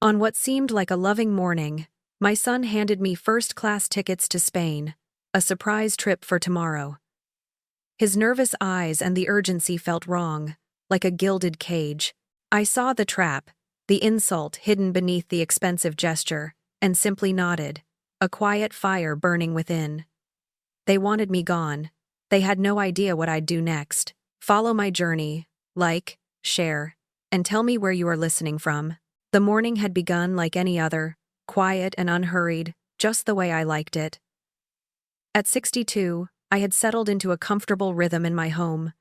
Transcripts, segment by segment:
On what seemed like a loving morning, my son handed me first-class tickets to Spain, a surprise trip for tomorrow. His nervous eyes and the urgency felt wrong, like a gilded cage. I saw the trap, the insult hidden beneath the expensive gesture, and simply nodded, a quiet fire burning within. They wanted me gone. They had no idea what I'd do next. Follow my journey, like, share, and tell me where you are listening from. The morning had begun like any other, quiet and unhurried, just the way I liked it. At 62, I had settled into a comfortable rhythm in my home,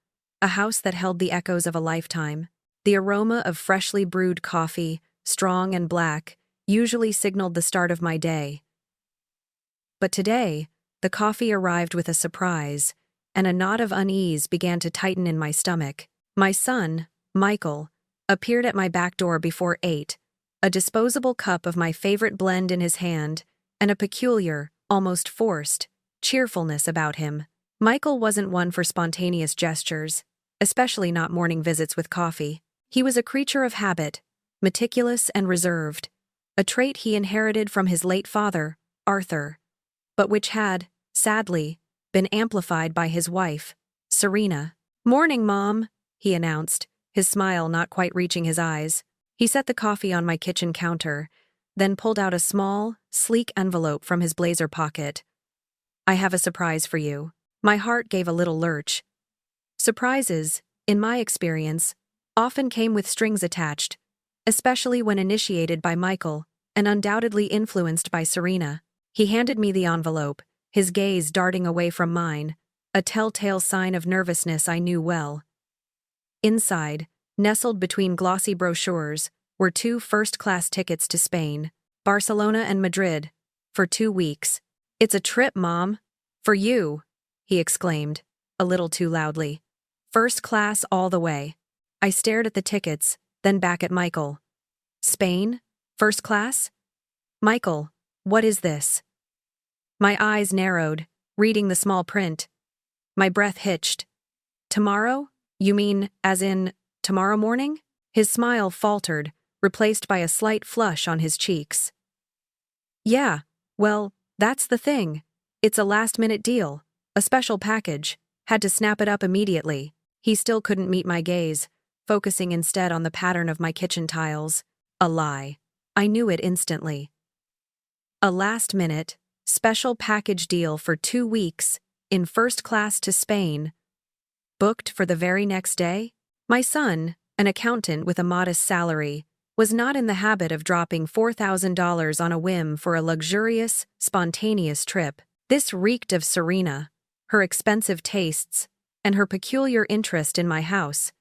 a house that held the echoes of a lifetime. The aroma of freshly brewed coffee, strong and black, usually signaled the start of my day. But today, the coffee arrived with a surprise, and a knot of unease began to tighten in my stomach. My son, Michael, appeared at my back door before 8, a disposable cup of my favorite blend in his hand, and a peculiar, almost forced, cheerfulness about him. Michael wasn't one for spontaneous gestures, especially not morning visits with coffee. He was a creature of habit, meticulous and reserved, a trait he inherited from his late father, Arthur, but which had, sadly, been amplified by his wife, Serena. "Morning, Mom," he announced, his smile not quite reaching his eyes. He set the coffee on my kitchen counter, then pulled out a small, sleek envelope from his blazer pocket. "I have a surprise for you." My heart gave a little lurch. Surprises, in my experience, often came with strings attached, especially when initiated by Michael and undoubtedly influenced by Serena. He handed me the envelope, his gaze darting away from mine, a telltale sign of nervousness I knew well. Inside, nestled between glossy brochures, were 2 first-class tickets to Spain, Barcelona and Madrid, for 2 weeks. "It's a trip, Mom. For you," he exclaimed, a little too loudly. "First class all the way." I stared at the tickets, then back at Michael. "Spain? First class? Michael, what is this?" My eyes narrowed, reading the small print. My breath hitched. "Tomorrow? You mean, as in, tomorrow morning?" His smile faltered, replaced by a slight flush on his cheeks. "Yeah, well, that's the thing. It's a last-minute deal, a special package. Had to snap it up immediately." He still couldn't meet my gaze, focusing instead on the pattern of my kitchen tiles. A lie. I knew it instantly. A last-minute, special package deal for 2 weeks, in first class to Spain. Booked for the very next day? My son, an accountant with a modest salary, was not in the habit of dropping $4,000 on a whim for a luxurious, spontaneous trip. This reeked of Serena, her expensive tastes, and her peculiar interest in my house,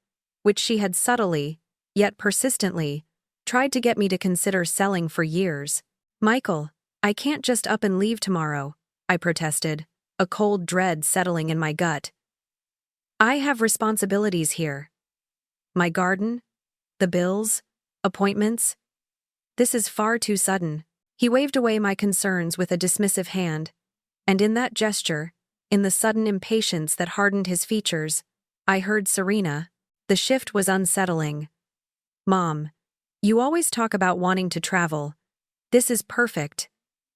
which she had subtly, yet persistently, tried to get me to consider selling for years. "Michael, I can't just up and leave tomorrow," I protested, a cold dread settling in my gut. "I have responsibilities here. My garden, the bills, appointments. This is far too sudden." He waved away my concerns with a dismissive hand, and in that gesture, in the sudden impatience that hardened his features, I heard Serena. The shift was unsettling. "Mom, you always talk about wanting to travel. This is perfect.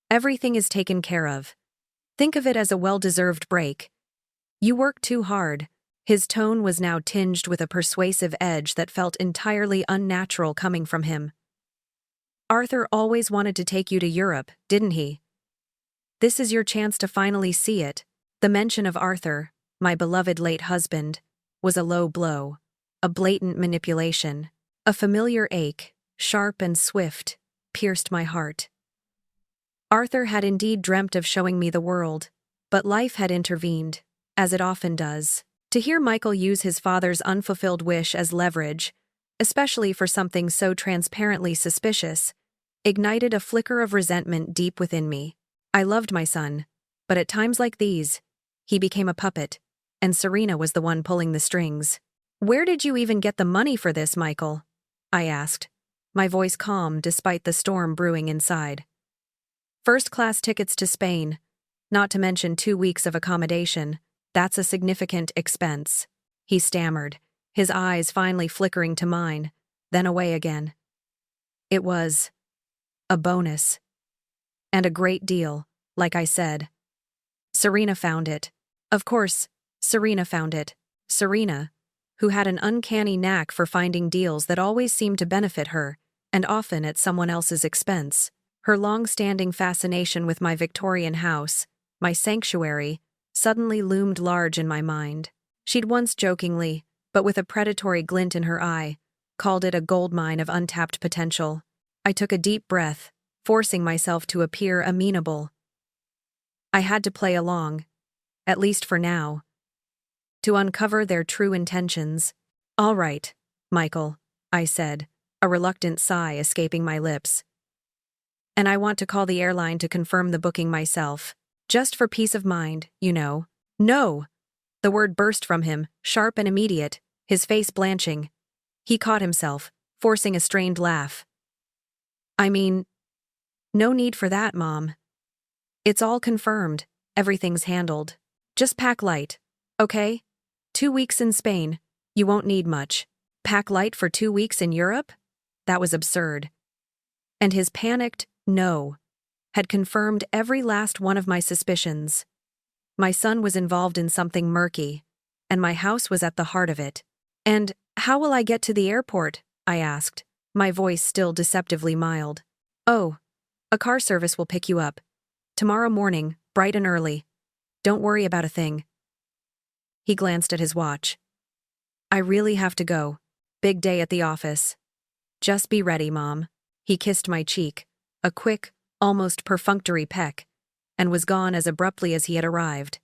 Everything is taken care of. Think of it as a well-deserved break. You work too hard." His tone was now tinged with a persuasive edge that felt entirely unnatural coming from him. "Arthur always wanted to take you to Europe, didn't he? This is your chance to finally see it." The mention of Arthur, my beloved late husband, was a low blow, a blatant manipulation. A familiar ache, sharp and swift, pierced my heart. Arthur had indeed dreamt of showing me the world, but life had intervened, as it often does. To hear Michael use his father's unfulfilled wish as leverage, especially for something so transparently suspicious, ignited a flicker of resentment deep within me. I loved my son, but at times like these, he became a puppet, and Serena was the one pulling the strings. "Where did you even get the money for this, Michael?" I asked, my voice calm despite the storm brewing inside. "First-class tickets to Spain, not to mention 2 weeks of accommodation. That's a significant expense," he stammered, his eyes finally flickering to mine, then away again. "It was," a bonus. And a great deal, like I said. Serena found it. Of course, Serena found it. Serena, who had an uncanny knack for finding deals that always seemed to benefit her, and often at someone else's expense. Her long-standing fascination with my Victorian house, my sanctuary, suddenly loomed large in my mind. She'd once jokingly, but with a predatory glint in her eye, called it a goldmine of untapped potential. I took a deep breath, forcing myself to appear amenable. I had to play along, at least for now, to uncover their true intentions. "All right, Michael," I said, a reluctant sigh escaping my lips. "And I want to call the airline to confirm the booking myself. Just for peace of mind, you know." "No!" The word burst from him, sharp and immediate, his face blanching. He caught himself, forcing a strained laugh. "I mean, no need for that, Mom. It's all confirmed, everything's handled. Just pack light, okay? 2 weeks in Spain, you won't need much." Pack light for 2 weeks in Europe? That was absurd. And his panicked "no" had confirmed every last one of my suspicions. My son was involved in something murky, and my house was at the heart of it. "And how will I get to the airport?" I asked, my voice still deceptively mild. "Oh, a car service will pick you up. Tomorrow morning, bright and early. Don't worry about a thing." He glanced at his watch. "I really have to go. Big day at the office." "Just be ready, Mom." He kissed my cheek, a quick, almost perfunctory peck, and was gone as abruptly as he had arrived.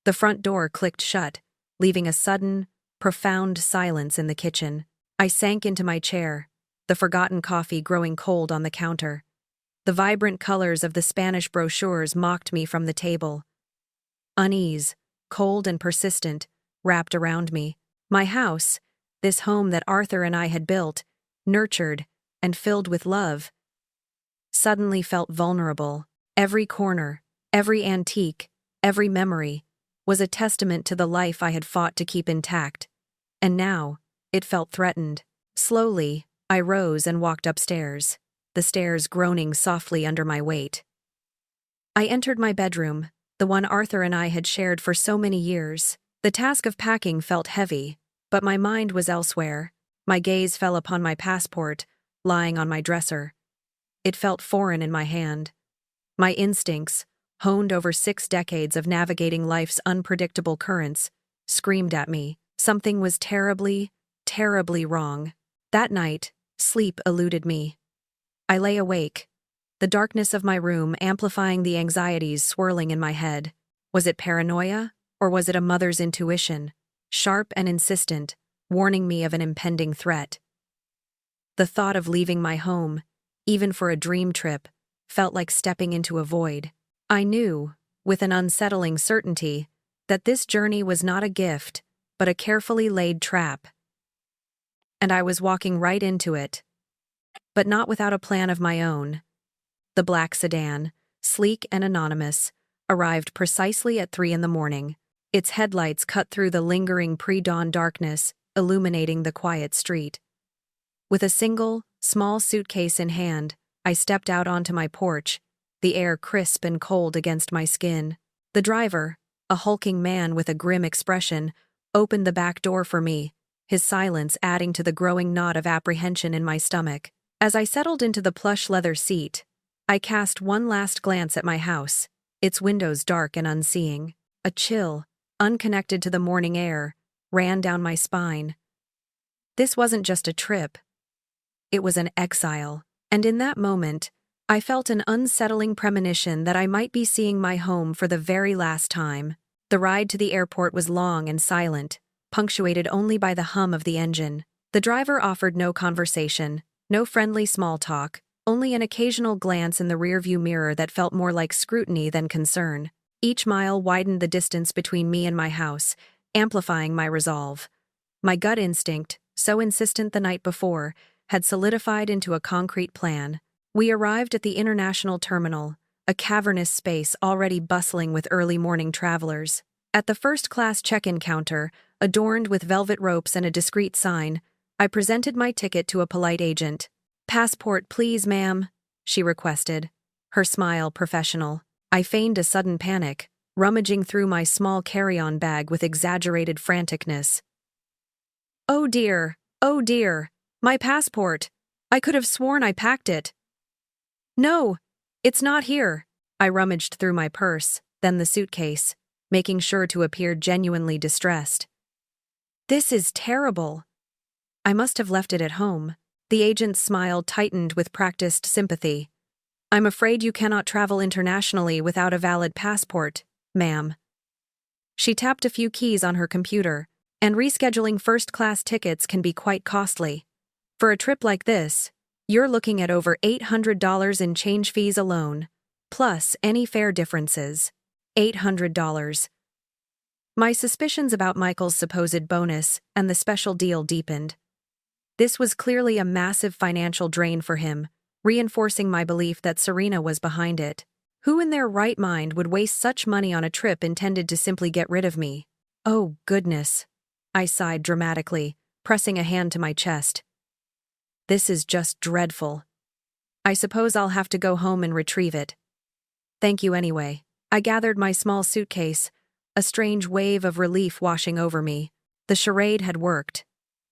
The front door clicked shut, leaving a sudden, profound silence in the kitchen. I sank into my chair, the forgotten coffee growing cold on the counter. The vibrant colors of the Spanish brochures mocked me from the table. Unease, cold and persistent, wrapped around me. My house, this home that Arthur and I had built, nurtured, and filled with love, suddenly felt vulnerable. Every corner, every antique, every memory, was a testament to the life I had fought to keep intact. And now, it felt threatened. Slowly, I rose and walked upstairs, the stairs groaning softly under my weight. I entered my bedroom, the one Arthur and I had shared for so many years. The task of packing felt heavy, but my mind was elsewhere. My gaze fell upon my passport, lying on my dresser. It felt foreign in my hand. My instincts, honed over 6 decades of navigating life's unpredictable currents, screamed at me. Something was terribly, terribly wrong. That night, sleep eluded me. I lay awake, the darkness of my room amplifying the anxieties swirling in my head. Was it paranoia, or was it a mother's intuition, sharp and insistent, warning me of an impending threat? The thought of leaving my home, even for a dream trip, felt like stepping into a void. I knew, with an unsettling certainty, that this journey was not a gift, but a carefully laid trap. And I was walking right into it. But not without a plan of my own. The black sedan, sleek and anonymous, arrived precisely at 3 a.m. Its headlights cut through the lingering pre-dawn darkness, illuminating the quiet street. With a single, small suitcase in hand, I stepped out onto my porch, the air crisp and cold against my skin. The driver, a hulking man with a grim expression, opened the back door for me, his silence adding to the growing knot of apprehension in my stomach. As I settled into the plush leather seat, I cast one last glance at my house, its windows dark and unseeing. A chill, unconnected to the morning air, ran down my spine. This wasn't just a trip. It was an exile, and in that moment, I felt an unsettling premonition that I might be seeing my home for the very last time. The ride to the airport was long and silent, punctuated only by the hum of the engine. The driver offered no conversation, no friendly small talk, only an occasional glance in the rearview mirror that felt more like scrutiny than concern. Each mile widened the distance between me and my house, amplifying my resolve. My gut instinct, so insistent the night before, had solidified into a concrete plan. We arrived at the international terminal, a cavernous space already bustling with early morning travelers. At the first-class check-in counter, adorned with velvet ropes and a discreet sign, I presented my ticket to a polite agent. "Passport, please, ma'am," she requested, her smile professional. I feigned a sudden panic, rummaging through my small carry-on bag with exaggerated franticness. Oh dear, my passport. I could have sworn I packed it. No, it's not here. I rummaged through my purse, then the suitcase, making sure to appear genuinely distressed. This is terrible. I must have left it at home. The agent's smile tightened with practiced sympathy. I'm afraid you cannot travel internationally without a valid passport, ma'am. She tapped a few keys on her computer, and rescheduling first-class tickets can be quite costly. For a trip like this, you're looking at over $800 in change fees alone, plus any fare differences. $800. My suspicions about Michael's supposed bonus and the special deal deepened. This was clearly a massive financial drain for him, reinforcing my belief that Serena was behind it. Who in their right mind would waste such money on a trip intended to simply get rid of me? Oh, goodness. I sighed dramatically, pressing a hand to my chest. This is just dreadful. I suppose I'll have to go home and retrieve it. Thank you anyway. I gathered my small suitcase, a strange wave of relief washing over me. The charade had worked.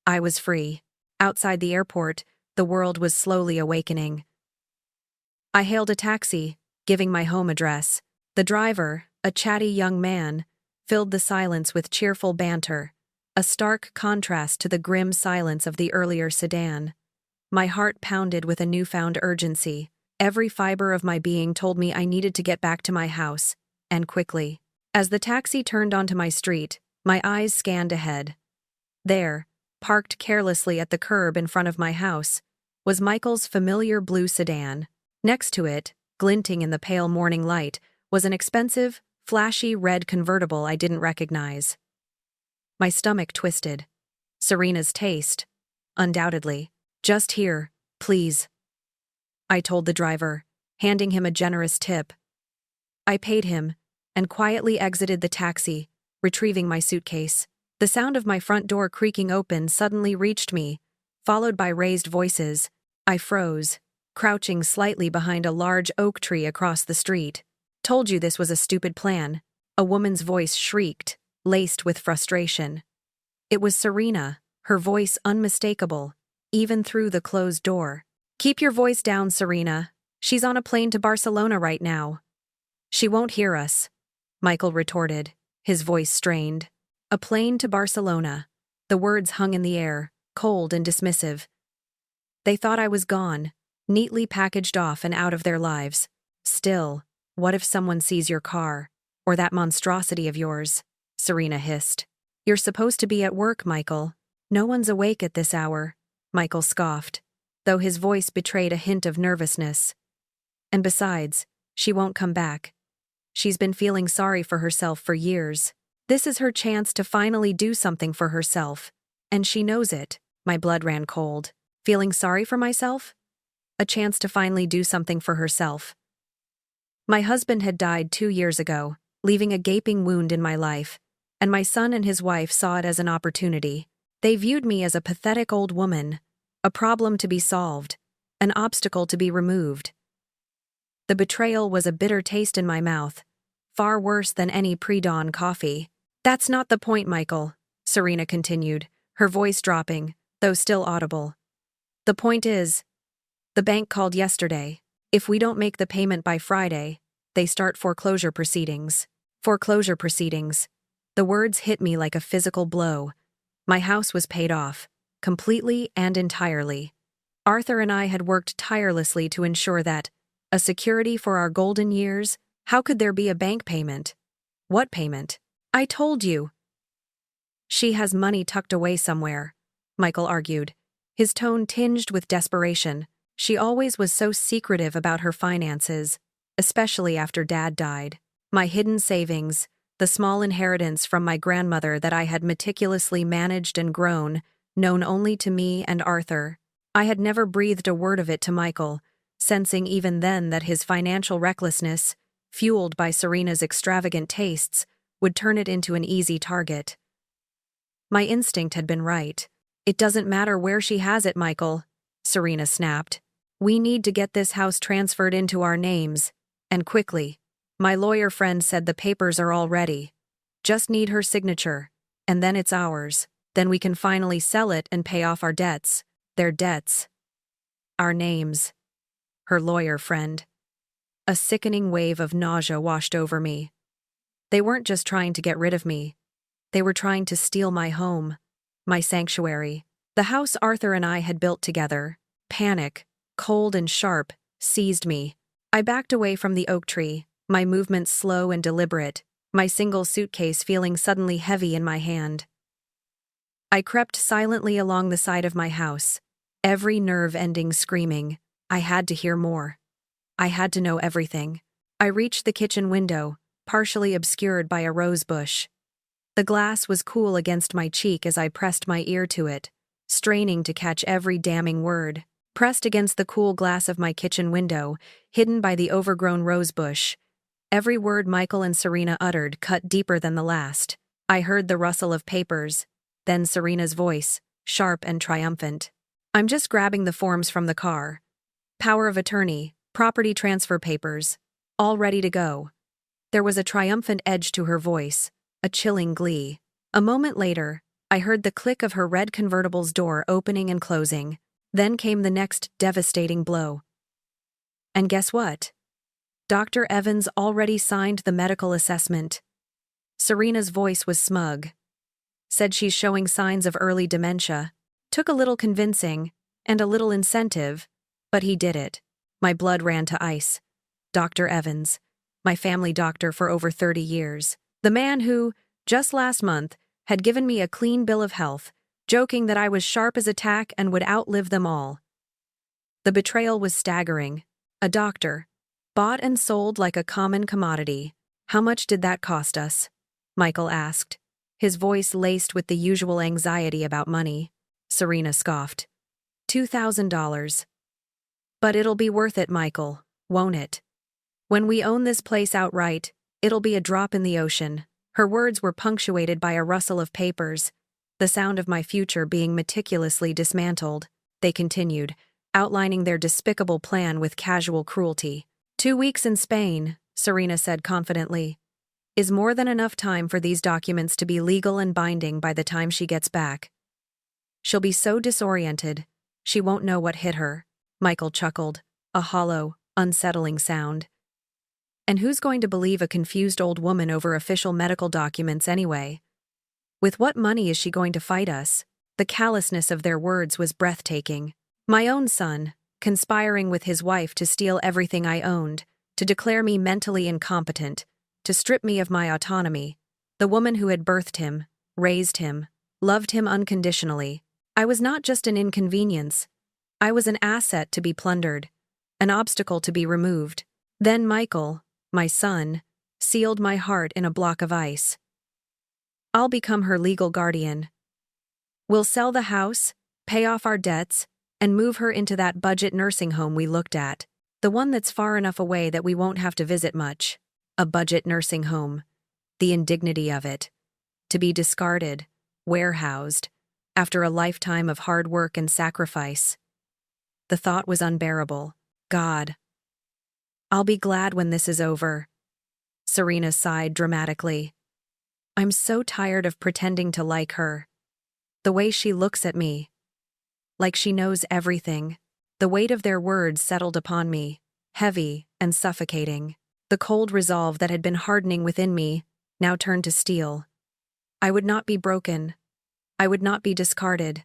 I was free. Outside the airport, the world was slowly awakening. I hailed a taxi, giving my home address. The driver, a chatty young man, filled the silence with cheerful banter, a stark contrast to the grim silence of the earlier sedan. My heart pounded with a newfound urgency. Every fiber of my being told me I needed to get back to my house, and quickly. As the taxi turned onto my street, my eyes scanned ahead. There, parked carelessly at the curb in front of my house, was Michael's familiar blue sedan. Next to it, glinting in the pale morning light, was an expensive, flashy red convertible I didn't recognize. My stomach twisted. Serena's taste. Undoubtedly. Just here, please. I told the driver, handing him a generous tip. I paid him, and quietly exited the taxi, retrieving my suitcase. The sound of my front door creaking open suddenly reached me, followed by raised voices. I froze, crouching slightly behind a large oak tree across the street. Told you this was a stupid plan, a woman's voice shrieked, laced with frustration. It was Serena, her voice unmistakable, even through the closed door. Keep your voice down, Serena. She's on a plane to Barcelona right now. She won't hear us, Michael retorted, his voice strained. A plane to Barcelona. The words hung in the air, cold and dismissive. They thought I was gone, neatly packaged off and out of their lives. Still, what if someone sees your car, or that monstrosity of yours? Serena hissed. You're supposed to be at work, Michael. No one's awake at this hour, Michael scoffed, though his voice betrayed a hint of nervousness. And besides, she won't come back. She's been feeling sorry for herself for years. This is her chance to finally do something for herself, and she knows it. My blood ran cold. Feeling sorry for myself? A chance to finally do something for herself. My husband had died 2 years ago, leaving a gaping wound in my life, and my son and his wife saw it as an opportunity. They viewed me as a pathetic old woman, a problem to be solved, an obstacle to be removed. The betrayal was a bitter taste in my mouth, far worse than any pre-dawn coffee. That's not the point, Michael, Serena continued, her voice dropping, though still audible. The point is, the bank called yesterday. If we don't make the payment by Friday, they start foreclosure proceedings. Foreclosure proceedings. The words hit me like a physical blow. My house was paid off, completely and entirely. Arthur and I had worked tirelessly to ensure that, a security for our golden years, how could there be a bank payment? What payment? I told you. She has money tucked away somewhere, Michael argued, his tone tinged with desperation. She always was so secretive about her finances, especially after Dad died. My hidden savings, the small inheritance from my grandmother that I had meticulously managed and grown, known only to me and Arthur. I had never breathed a word of it to Michael, sensing even then that his financial recklessness, fueled by Serena's extravagant tastes, would turn it into an easy target. My instinct had been right. It doesn't matter where she has it, Michael, Serena snapped. We need to get this house transferred into our names, and quickly. My lawyer friend said the papers are all ready. Just need her signature, and then it's ours. Then we can finally sell it and pay off our debts. Their debts. Our names. Her lawyer friend. A sickening wave of nausea washed over me. They weren't just trying to get rid of me. They were trying to steal my home, my sanctuary. The house Arthur and I had built together. Panic, cold and sharp, seized me. I backed away from the oak tree, my movements slow and deliberate, my single suitcase feeling suddenly heavy in my hand. I crept silently along the side of my house, every nerve ending screaming. I had to hear more. I had to know everything. I reached the kitchen window, partially obscured by a rose bush. The glass was cool against my cheek as I pressed my ear to it, straining to catch every damning word. Pressed against the cool glass of my kitchen window, hidden by the overgrown rose bush, every word Michael and Serena uttered cut deeper than the last. I heard the rustle of papers, then Serena's voice, sharp and triumphant. I'm just grabbing the forms from the car. Power of attorney, property transfer papers, all ready to go. There was a triumphant edge to her voice, a chilling glee. A moment later, I heard the click of her red convertible's door opening and closing. Then came the next devastating blow. And guess what? Dr. Evans already signed the medical assessment. Serena's voice was smug. Said she's showing signs of early dementia. Took a little convincing, and a little incentive, but he did it. My blood ran to ice. Dr. Evans, my family doctor for over 30 years. The man who, just last month, had given me a clean bill of health, joking that I was sharp as a tack and would outlive them all. The betrayal was staggering. A doctor, bought and sold like a common commodity. How much did that cost us? Michael asked, his voice laced with the usual anxiety about money. Serena scoffed. $2,000. But it'll be worth it, Michael, won't it? When we own this place outright, it'll be a drop in the ocean. Her words were punctuated by a rustle of papers, the sound of my future being meticulously dismantled. They continued, outlining their despicable plan with casual cruelty. 2 weeks in Spain, Serena said confidently, is more than enough time for these documents to be legal and binding by the time she gets back. She'll be so disoriented, she won't know what hit her. Michael chuckled, a hollow, unsettling sound. And who's going to believe a confused old woman over official medical documents anyway? With what money is she going to fight us? The callousness of their words was breathtaking. My own son, conspiring with his wife to steal everything I owned, to declare me mentally incompetent, to strip me of my autonomy. The woman who had birthed him, raised him, loved him unconditionally. I was not just an inconvenience. I was an asset to be plundered, an obstacle to be removed. Then Michael, my son, sealed my heart in a block of ice. I'll become her legal guardian. We'll sell the house, pay off our debts, and move her into that budget nursing home we looked at, the one that's far enough away that we won't have to visit much. A budget nursing home. The indignity of it. To be discarded, warehoused, after a lifetime of hard work and sacrifice. The thought was unbearable. God. I'll be glad when this is over. Serena sighed dramatically. I'm so tired of pretending to like her. The way she looks at me. Like she knows everything. The weight of their words settled upon me, heavy and suffocating. The cold resolve that had been hardening within me now turned to steel. I would not be broken. I would not be discarded.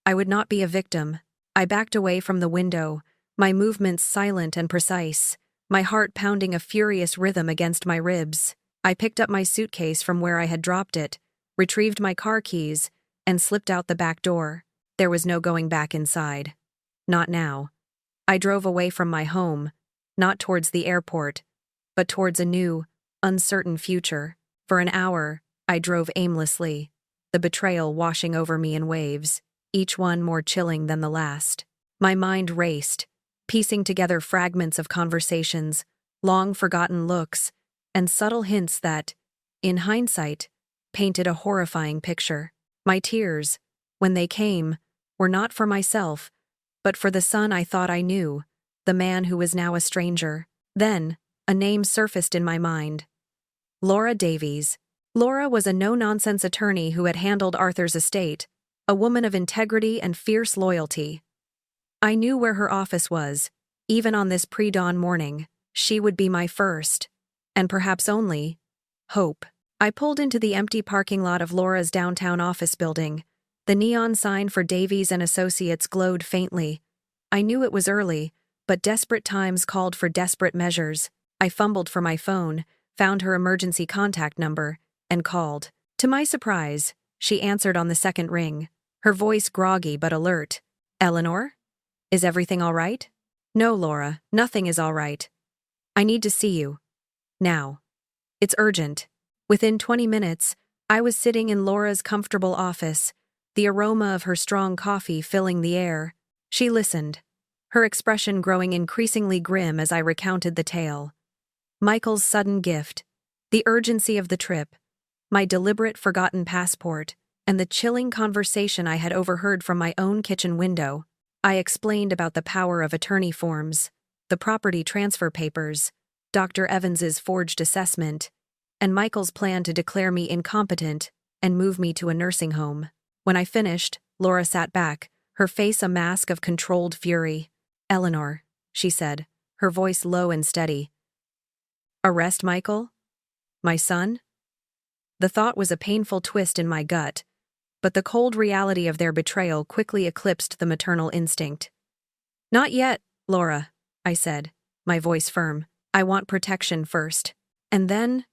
I would not be a victim. I backed away from the window, my movements silent and precise, my heart pounding a furious rhythm against my ribs. I picked up my suitcase from where I had dropped it, retrieved my car keys, and slipped out the back door. There was no going back inside. Not now. I drove away from my home, not towards the airport, but towards a new, uncertain future. For an hour, I drove aimlessly, the betrayal washing over me in waves, each one more chilling than the last. My mind raced, piecing together fragments of conversations, long-forgotten looks, and subtle hints that, in hindsight, painted a horrifying picture. My tears, when they came, were not for myself, but for the son I thought I knew, the man who was now a stranger. Then, a name surfaced in my mind. Laura Davies. Laura was a no-nonsense attorney who had handled Arthur's estate, a woman of integrity and fierce loyalty. I knew where her office was. Even on this pre-dawn morning, she would be my first, and perhaps only, hope. I pulled into the empty parking lot of Laura's downtown office building. The neon sign for Davies and Associates glowed faintly. I knew it was early, but desperate times called for desperate measures. I fumbled for my phone, found her emergency contact number, and called. To my surprise, she answered on the second ring, her voice groggy but alert. "Eleanor? Is everything all right?" "No, Laura, nothing is all right. I need to see you. Now. It's urgent." Within 20 minutes, I was sitting in Laura's comfortable office, the aroma of her strong coffee filling the air. She listened, her expression growing increasingly grim as I recounted the tale. Michael's sudden gift, the urgency of the trip, my deliberate forgotten passport, and the chilling conversation I had overheard from my own kitchen window. I explained about the power of attorney forms, the property transfer papers, Dr. Evans's forged assessment, and Michael's plan to declare me incompetent and move me to a nursing home. When I finished, Laura sat back, her face a mask of controlled fury. "Eleanor," she said, her voice low and steady. "Arrest Michael? My son?" The thought was a painful twist in my gut, but the cold reality of their betrayal quickly eclipsed the maternal instinct. "Not yet, Laura," I said, my voice firm. "I want protection first. And then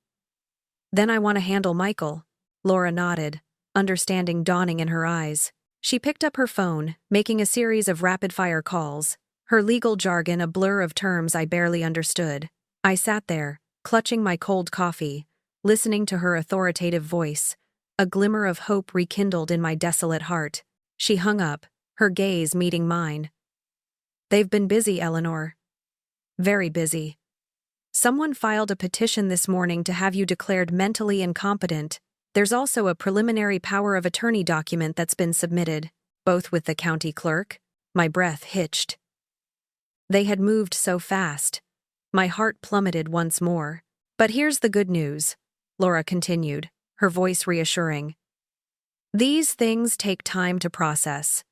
I want to handle Michael." Laura nodded, understanding dawning in her eyes. She picked up her phone, making a series of rapid-fire calls, her legal jargon a blur of terms I barely understood. I sat there, clutching my cold coffee, listening to her authoritative voice, a glimmer of hope rekindled in my desolate heart. She hung up, her gaze meeting mine. "They've been busy, Eleanor. Very busy. Someone filed a petition this morning to have you declared mentally incompetent. There's also a preliminary power of attorney document that's been submitted, both with the county clerk." My breath hitched. They had moved so fast. My heart plummeted once more. "But here's the good news," Laura continued, her voice reassuring. "These things take time to process.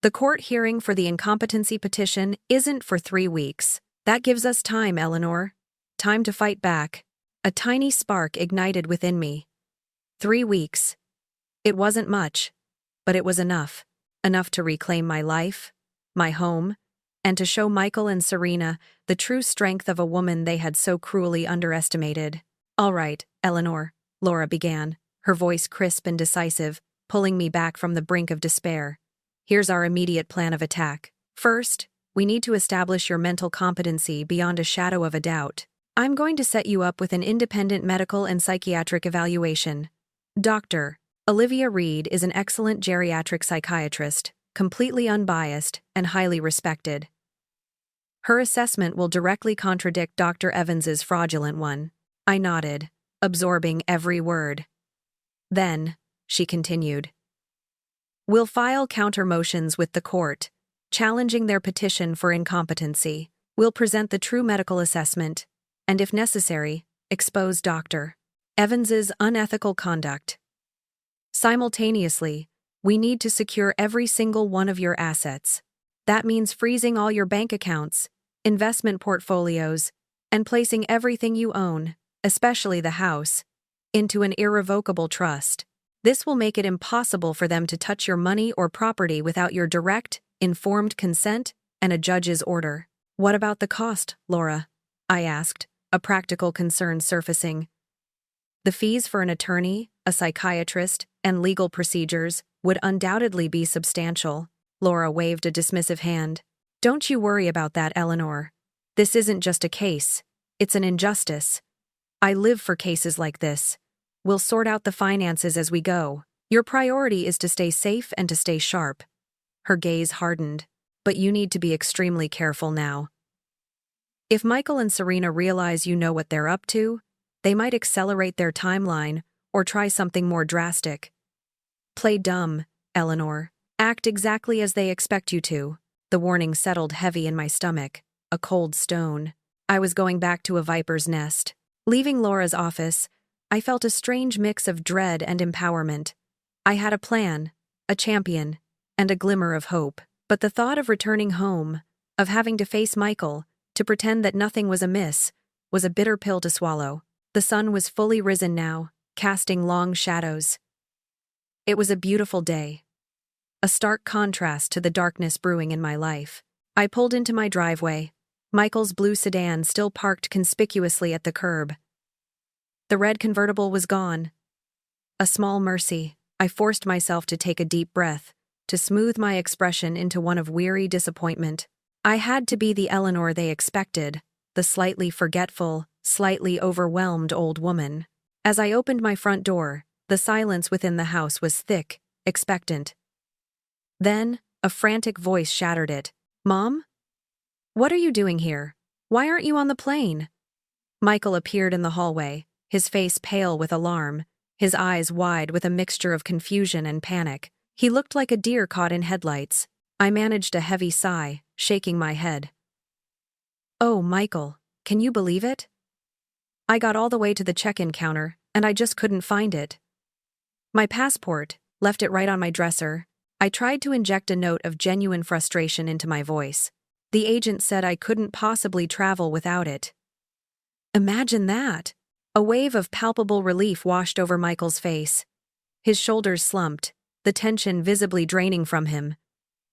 The court hearing for the incompetency petition isn't for 3 weeks. That gives us time, Eleanor. Time to fight back." A tiny spark ignited within me. 3 weeks. It wasn't much, but it was enough. Enough to reclaim my life, my home, and to show Michael and Serena the true strength of a woman they had so cruelly underestimated. "All right, Eleanor," Laura began, her voice crisp and decisive, pulling me back from the brink of despair. "Here's our immediate plan of attack. First, we need to establish your mental competency beyond a shadow of a doubt. I'm going to set you up with an independent medical and psychiatric evaluation. Dr. Olivia Reed is an excellent geriatric psychiatrist, completely unbiased and highly respected. Her assessment will directly contradict Dr. Evans's fraudulent one." I nodded, absorbing every word. "Then," she continued, "we'll file counter-motions with the court, challenging their petition for incompetency. We'll present the true medical assessment, and if necessary, expose Dr. Evans's unethical conduct. Simultaneously, we need to secure every single one of your assets. That means freezing all your bank accounts, investment portfolios, and placing everything you own, especially the house, into an irrevocable trust. This will make it impossible for them to touch your money or property without your direct, informed consent and a judge's order." "What about the cost, Laura?" I asked, a practical concern surfacing. "The fees for an attorney, a psychiatrist, and legal procedures would undoubtedly be substantial." Laura waved a dismissive hand. "Don't you worry about that, Eleanor. This isn't just a case. It's an injustice. I live for cases like this. We'll sort out the finances as we go. Your priority is to stay safe and to stay sharp." Her gaze hardened. "But you need to be extremely careful now. If Michael and Serena realize you know what they're up to, they might accelerate their timeline or try something more drastic. Play dumb, Eleanor. Act exactly as they expect you to." The warning settled heavy in my stomach. a cold stone. I was going back to a viper's nest. Leaving Laura's office, I felt a strange mix of dread and empowerment. I had a plan, a champion, and a glimmer of hope. But the thought of returning home, of having to face Michael, to pretend that nothing was amiss, was a bitter pill to swallow. The sun was fully risen now, casting long shadows. It was a beautiful day. A stark contrast to the darkness brewing in my life. I pulled into my driveway, Michael's blue sedan still parked conspicuously at the curb. The red convertible was gone. A small mercy. I forced myself to take a deep breath, to smooth my expression into one of weary disappointment. I had to be the Eleanor they expected, the slightly forgetful, slightly overwhelmed old woman. As I opened my front door, the silence within the house was thick, expectant. Then, a frantic voice shattered it. "Mom? What are you doing here? Why aren't you on the plane?" Michael appeared in the hallway, his face pale with alarm, his eyes wide with a mixture of confusion and panic. He looked like a deer caught in headlights. I managed a heavy sigh, shaking my head. "Oh, Michael, can you believe it? I got all the way to the check-in counter, and I just couldn't find it. My passport, left it right on my dresser." I tried to inject a note of genuine frustration into my voice. The agent said I couldn't possibly travel without it. Imagine that! A wave of palpable relief washed over Michael's face. His shoulders slumped, the tension visibly draining from him.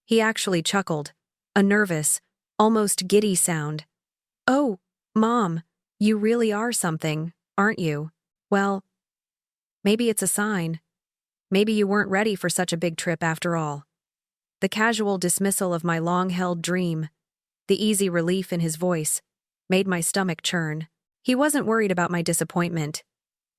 He actually chuckled, a nervous, almost giddy sound. "Oh, Mom, you really are something, aren't you? Well, maybe it's a sign. Maybe you weren't ready for such a big trip after all." The casual dismissal of my long-held dream, the easy relief in his voice, made my stomach churn. He wasn't worried about my disappointment.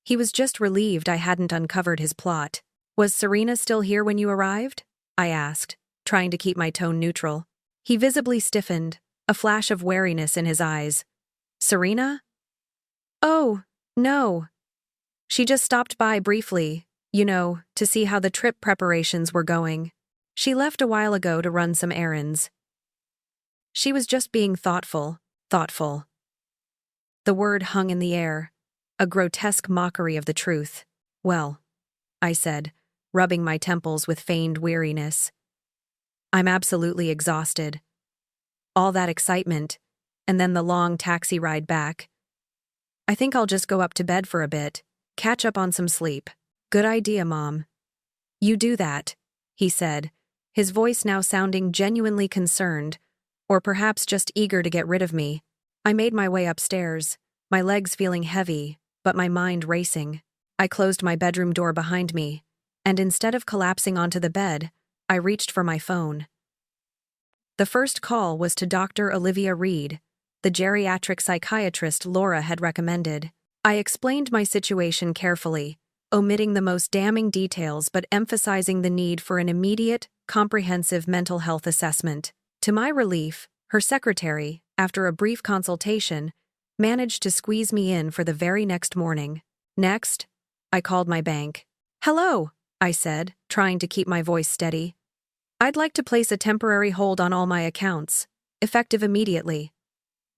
He was just relieved I hadn't uncovered his plot. "Was Serena still here when you arrived?" I asked, trying to keep my tone neutral. He visibly stiffened, a flash of wariness in his eyes. "Serena? Oh, no. She just stopped by briefly, to see how the trip preparations were going. She left a while ago to run some errands. She was just being thoughtful. The word hung in the air, a grotesque mockery of the truth. "Well," I said, rubbing my temples with feigned weariness. "I'm absolutely exhausted. All that excitement, and then the long taxi ride back. I think I'll just go up to bed for a bit, catch up on some sleep." "Good idea, Mom. You do that," he said, his voice now sounding genuinely concerned, or perhaps just eager to get rid of me. I made my way upstairs, my legs feeling heavy, but my mind racing. I closed my bedroom door behind me, and instead of collapsing onto the bed, I reached for my phone. The first call was to Dr. Olivia Reed, the geriatric psychiatrist Laura had recommended. I explained my situation carefully, omitting the most damning details but emphasizing the need for an immediate, comprehensive mental health assessment. To my relief, her secretary, after a brief consultation, managed to squeeze me in for the very next morning. Next, I called my bank. "Hello," I said, trying to keep my voice steady. "I'd like to place a temporary hold on all my accounts, effective immediately.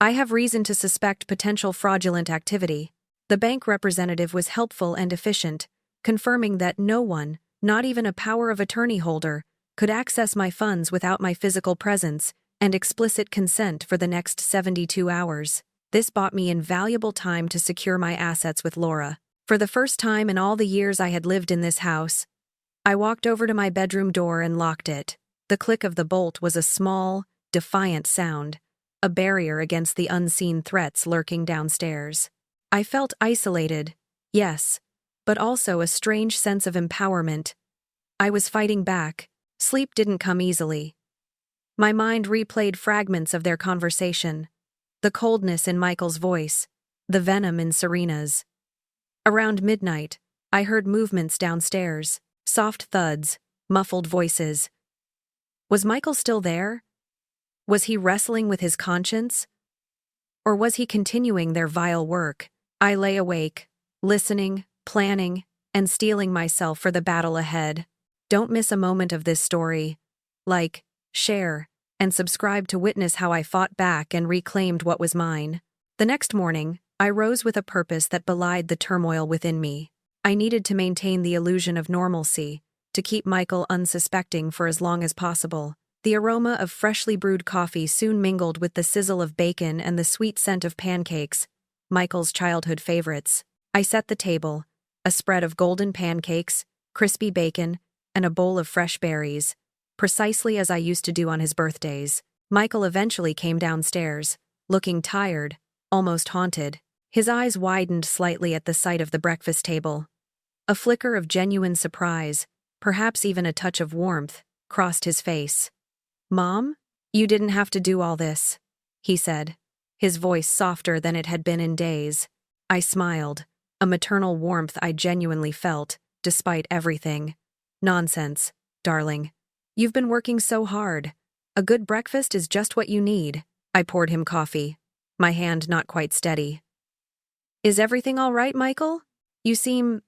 I have reason to suspect potential fraudulent activity." The bank representative was helpful and efficient, confirming that no one, not even a power of attorney holder, could access my funds without my physical presence and explicit consent for the next 72 hours. This bought me invaluable time to secure my assets with Laura. For the first time in all the years I had lived in this house, I walked over to my bedroom door and locked it. The click of the bolt was a small, defiant sound, a barrier against the unseen threats lurking downstairs. I felt isolated, yes, but also a strange sense of empowerment. I was fighting back. Sleep didn't come easily. My mind replayed fragments of their conversation, the coldness in Michael's voice, the venom in Serena's. Around midnight, I heard movements downstairs, soft thuds, muffled voices. Was Michael still there? Was he wrestling with his conscience? Or was he continuing their vile work? I lay awake, listening, planning, and steeling myself for the battle ahead. Don't miss a moment of this story. Like, share, and subscribe to witness how I fought back and reclaimed what was mine. The next morning, I rose with a purpose that belied the turmoil within me. I needed to maintain the illusion of normalcy, to keep Michael unsuspecting for as long as possible. The aroma of freshly brewed coffee soon mingled with the sizzle of bacon and the sweet scent of pancakes, Michael's childhood favorites. I set the table, a spread of golden pancakes, crispy bacon, and a bowl of fresh berries, precisely as I used to do on his birthdays. Michael eventually came downstairs, looking tired, almost haunted. His eyes widened slightly at the sight of the breakfast table. A flicker of genuine surprise, perhaps even a touch of warmth, crossed his face. "Mom, you didn't have to do all this," he said, his voice softer than it had been in days. I smiled, a maternal warmth I genuinely felt, despite everything. "Nonsense, darling. You've been working so hard. A good breakfast is just what you need." I poured him coffee, my hand not quite steady. "Is everything all right, Michael? You seem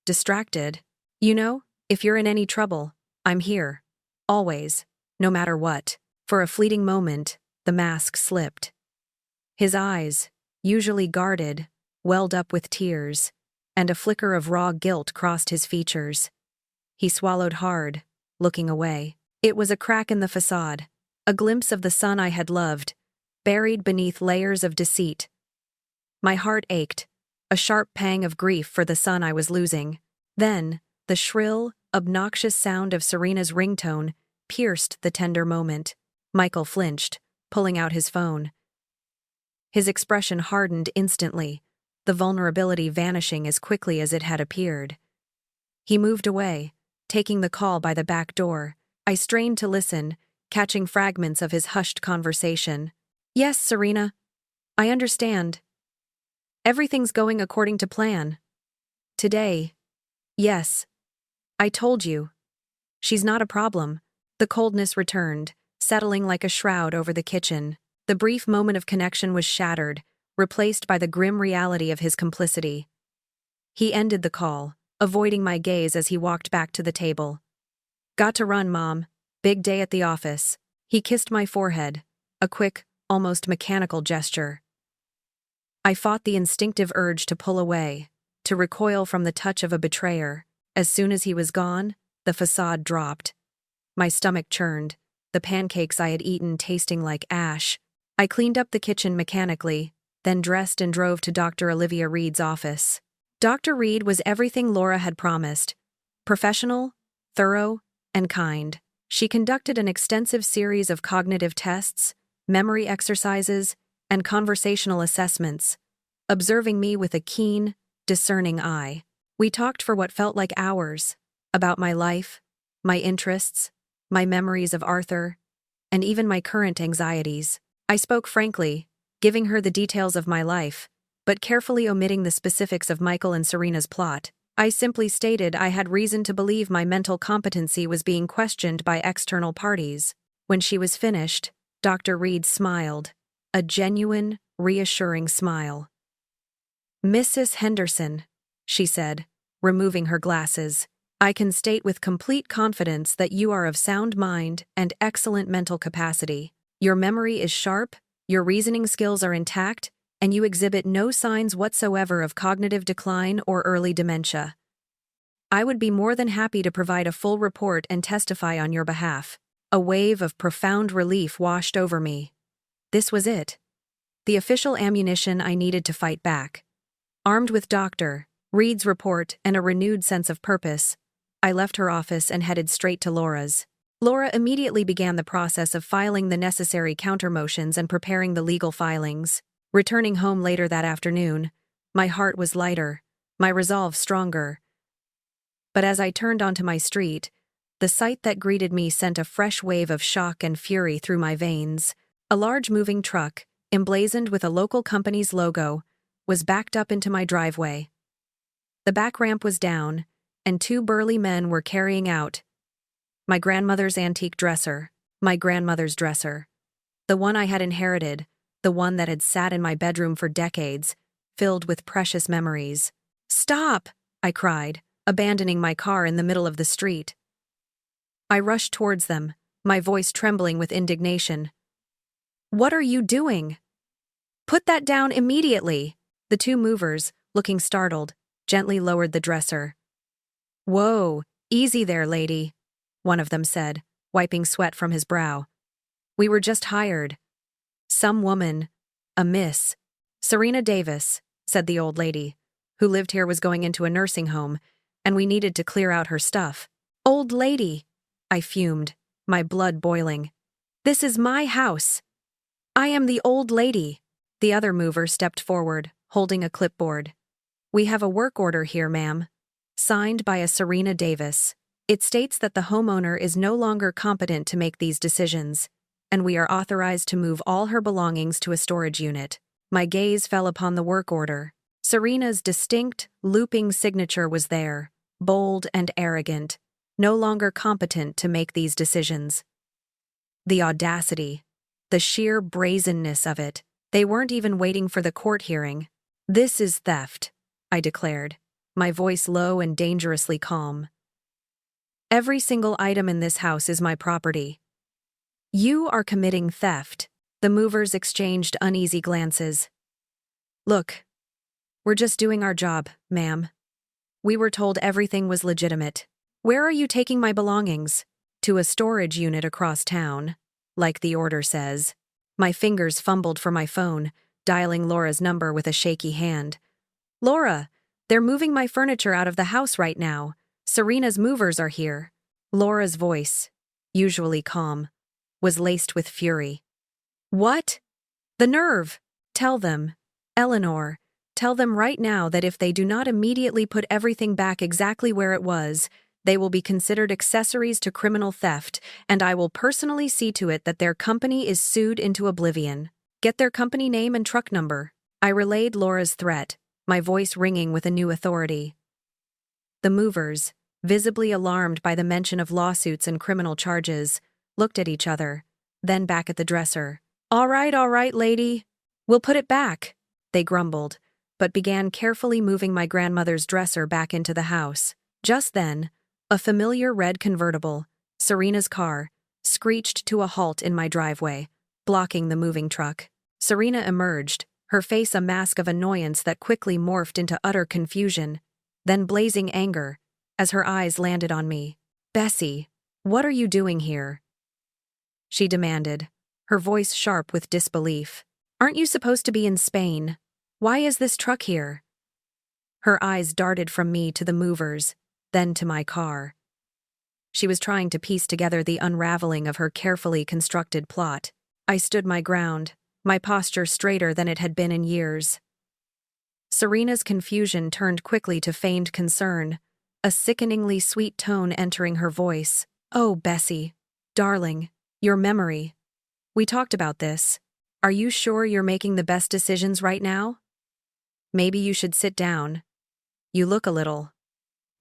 distracted. You know, if you're in any trouble, I'm here. Always. No matter what." For a fleeting moment, the mask slipped. His eyes, usually guarded, welled up with tears, and a flicker of raw guilt crossed his features. He swallowed hard, looking away. It was a crack in the facade, a glimpse of the son I had loved, buried beneath layers of deceit. My heart ached, a sharp pang of grief for the son I was losing. Then, the shrill, obnoxious sound of Serena's ringtone pierced the tender moment. Michael flinched, pulling out his phone. His expression hardened instantly, the vulnerability vanishing as quickly as it had appeared. He moved away, taking the call by the back door. I strained to listen, catching fragments of his hushed conversation. "Yes, Serena. I understand. Everything's going according to plan. Today. Yes. I told you. She's not a problem." The coldness returned, settling like a shroud over the kitchen. The brief moment of connection was shattered, replaced by the grim reality of his complicity. He ended the call, avoiding my gaze as he walked back to the table. "Got to run, Mom. Big day at the office." He kissed my forehead, a quick, almost mechanical gesture. I fought the instinctive urge to pull away, to recoil from the touch of a betrayer. As soon as he was gone, the facade dropped. My stomach churned, the pancakes I had eaten tasting like ash. I cleaned up the kitchen mechanically, then dressed and drove to Dr. Olivia Reed's office. Dr. Reed was everything Laura had promised: professional, thorough, and kind. She conducted an extensive series of cognitive tests, memory exercises, and conversational assessments, observing me with a keen, discerning eye. We talked for what felt like hours, about my life, my interests, my memories of Arthur, and even my current anxieties. I spoke frankly, giving her the details of my life, but carefully omitting the specifics of Michael and Serena's plot. I simply stated I had reason to believe my mental competency was being questioned by external parties. When she was finished, Dr. Reed smiled, a genuine, reassuring smile. "Mrs. Henderson," she said, removing her glasses, "I can state with complete confidence that you are of sound mind and excellent mental capacity. Your memory is sharp, your reasoning skills are intact, and you exhibit no signs whatsoever of cognitive decline or early dementia. I would be more than happy to provide a full report and testify on your behalf." A wave of profound relief washed over me. This was it. The official ammunition I needed to fight back. Armed with Dr. Reed's report and a renewed sense of purpose, I left her office and headed straight to Laura's. Laura immediately began the process of filing the necessary countermotions and preparing the legal filings. Returning home later that afternoon, my heart was lighter, my resolve stronger. But as I turned onto my street, the sight that greeted me sent a fresh wave of shock and fury through my veins. A large moving truck, emblazoned with a local company's logo, was backed up into my driveway. The back ramp was down, and two burly men were carrying out my grandmother's antique dresser, my grandmother's dresser. The one I had inherited, the one that had sat in my bedroom for decades, filled with precious memories. "Stop!" I cried, abandoning my car in the middle of the street. I rushed towards them, my voice trembling with indignation. "What are you doing? Put that down immediately!" The two movers, looking startled, gently lowered the dresser. "Whoa, easy there, lady," one of them said, wiping sweat from his brow. "We were just hired. Some woman, a Miss Serena Davis," said the old lady, "who lived here was going into a nursing home, and we needed to clear out her stuff." "Old lady," I fumed, my blood boiling. "This is my house. I am the old lady." The other mover stepped forward, holding a clipboard. "We have a work order here, ma'am. Signed by a Serena Davis. It states that the homeowner is no longer competent to make these decisions, and we are authorized to move all her belongings to a storage unit." My gaze fell upon the work order. Serena's distinct, looping signature was there, bold and arrogant, no longer competent to make these decisions. The audacity, the sheer brazenness of it. They weren't even waiting for the court hearing. "This is theft," I declared, my voice low and dangerously calm. "Every single item in this house is my property." "You are committing theft." The movers exchanged uneasy glances. "Look, we're just doing our job, ma'am. We were told everything was legitimate. Where are you taking my belongings?" "To a storage unit across town, like the order says." My fingers fumbled for my phone, dialing Laura's number with a shaky hand. "Laura, they're moving my furniture out of the house right now. Serena's movers are here." Laura's voice, usually calm, was laced with fury. "What? The nerve! Tell them, Eleanor, tell them right now that if they do not immediately put everything back exactly where it was, they will be considered accessories to criminal theft, and I will personally see to it that their company is sued into oblivion. Get their company name and truck number." I relayed Laura's threat, my voice ringing with a new authority. The movers, visibly alarmed by the mention of lawsuits and criminal charges, looked at each other, then back at the dresser. All right, lady. We'll put it back," they grumbled, but began carefully moving my grandmother's dresser back into the house. Just then, a familiar red convertible, Serena's car, screeched to a halt in my driveway, blocking the moving truck. Serena emerged, her face a mask of annoyance that quickly morphed into utter confusion, then blazing anger, as her eyes landed on me. "Bessie, what are you doing here?" she demanded, her voice sharp with disbelief. "Aren't you supposed to be in Spain? Why is this truck here?" Her eyes darted from me to the movers, then to my car. She was trying to piece together the unraveling of her carefully constructed plot. I stood my ground, my posture straighter than it had been in years. Serena's confusion turned quickly to feigned concern, a sickeningly sweet tone entering her voice. "Oh, Bessie, darling, your memory. We talked about this. Are you sure you're making the best decisions right now? Maybe you should sit down. You look a little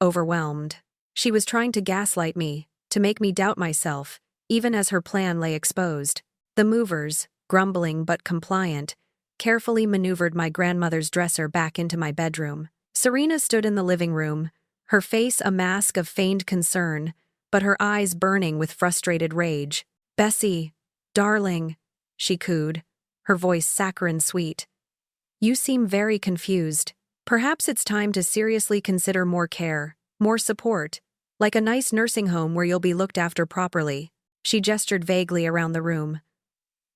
overwhelmed." She was trying to gaslight me, to make me doubt myself, even as her plan lay exposed. The movers, grumbling but compliant, carefully maneuvered my grandmother's dresser back into my bedroom. Serena stood in the living room, her face a mask of feigned concern, but her eyes burning with frustrated rage. "Bessie, darling," she cooed, her voice saccharine sweet. "You seem very confused. Perhaps it's time to seriously consider more care, more support, like a nice nursing home where you'll be looked after properly." She gestured vaguely around the room.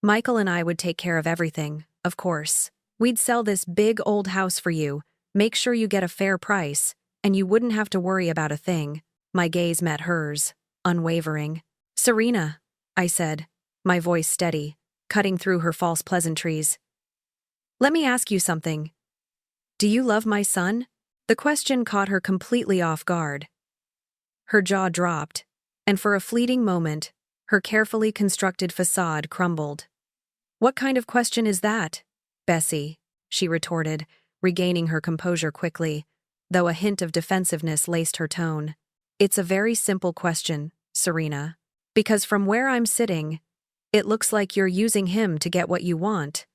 "Michael and I would take care of everything, of course. We'd sell this big old house for you, make sure you get a fair price, and you wouldn't have to worry about a thing." My gaze met hers, unwavering. "Serena," I said, my voice steady, cutting through her false pleasantries. "Let me ask you something. Do you love my son?" The question caught her completely off guard. Her jaw dropped, and for a fleeting moment, her carefully constructed facade crumbled. "What kind of question is that, Bessie?" she retorted, regaining her composure quickly, though a hint of defensiveness laced her tone. "It's a very simple question, Serena. Because from where I'm sitting, it looks like you're using him to get what you want.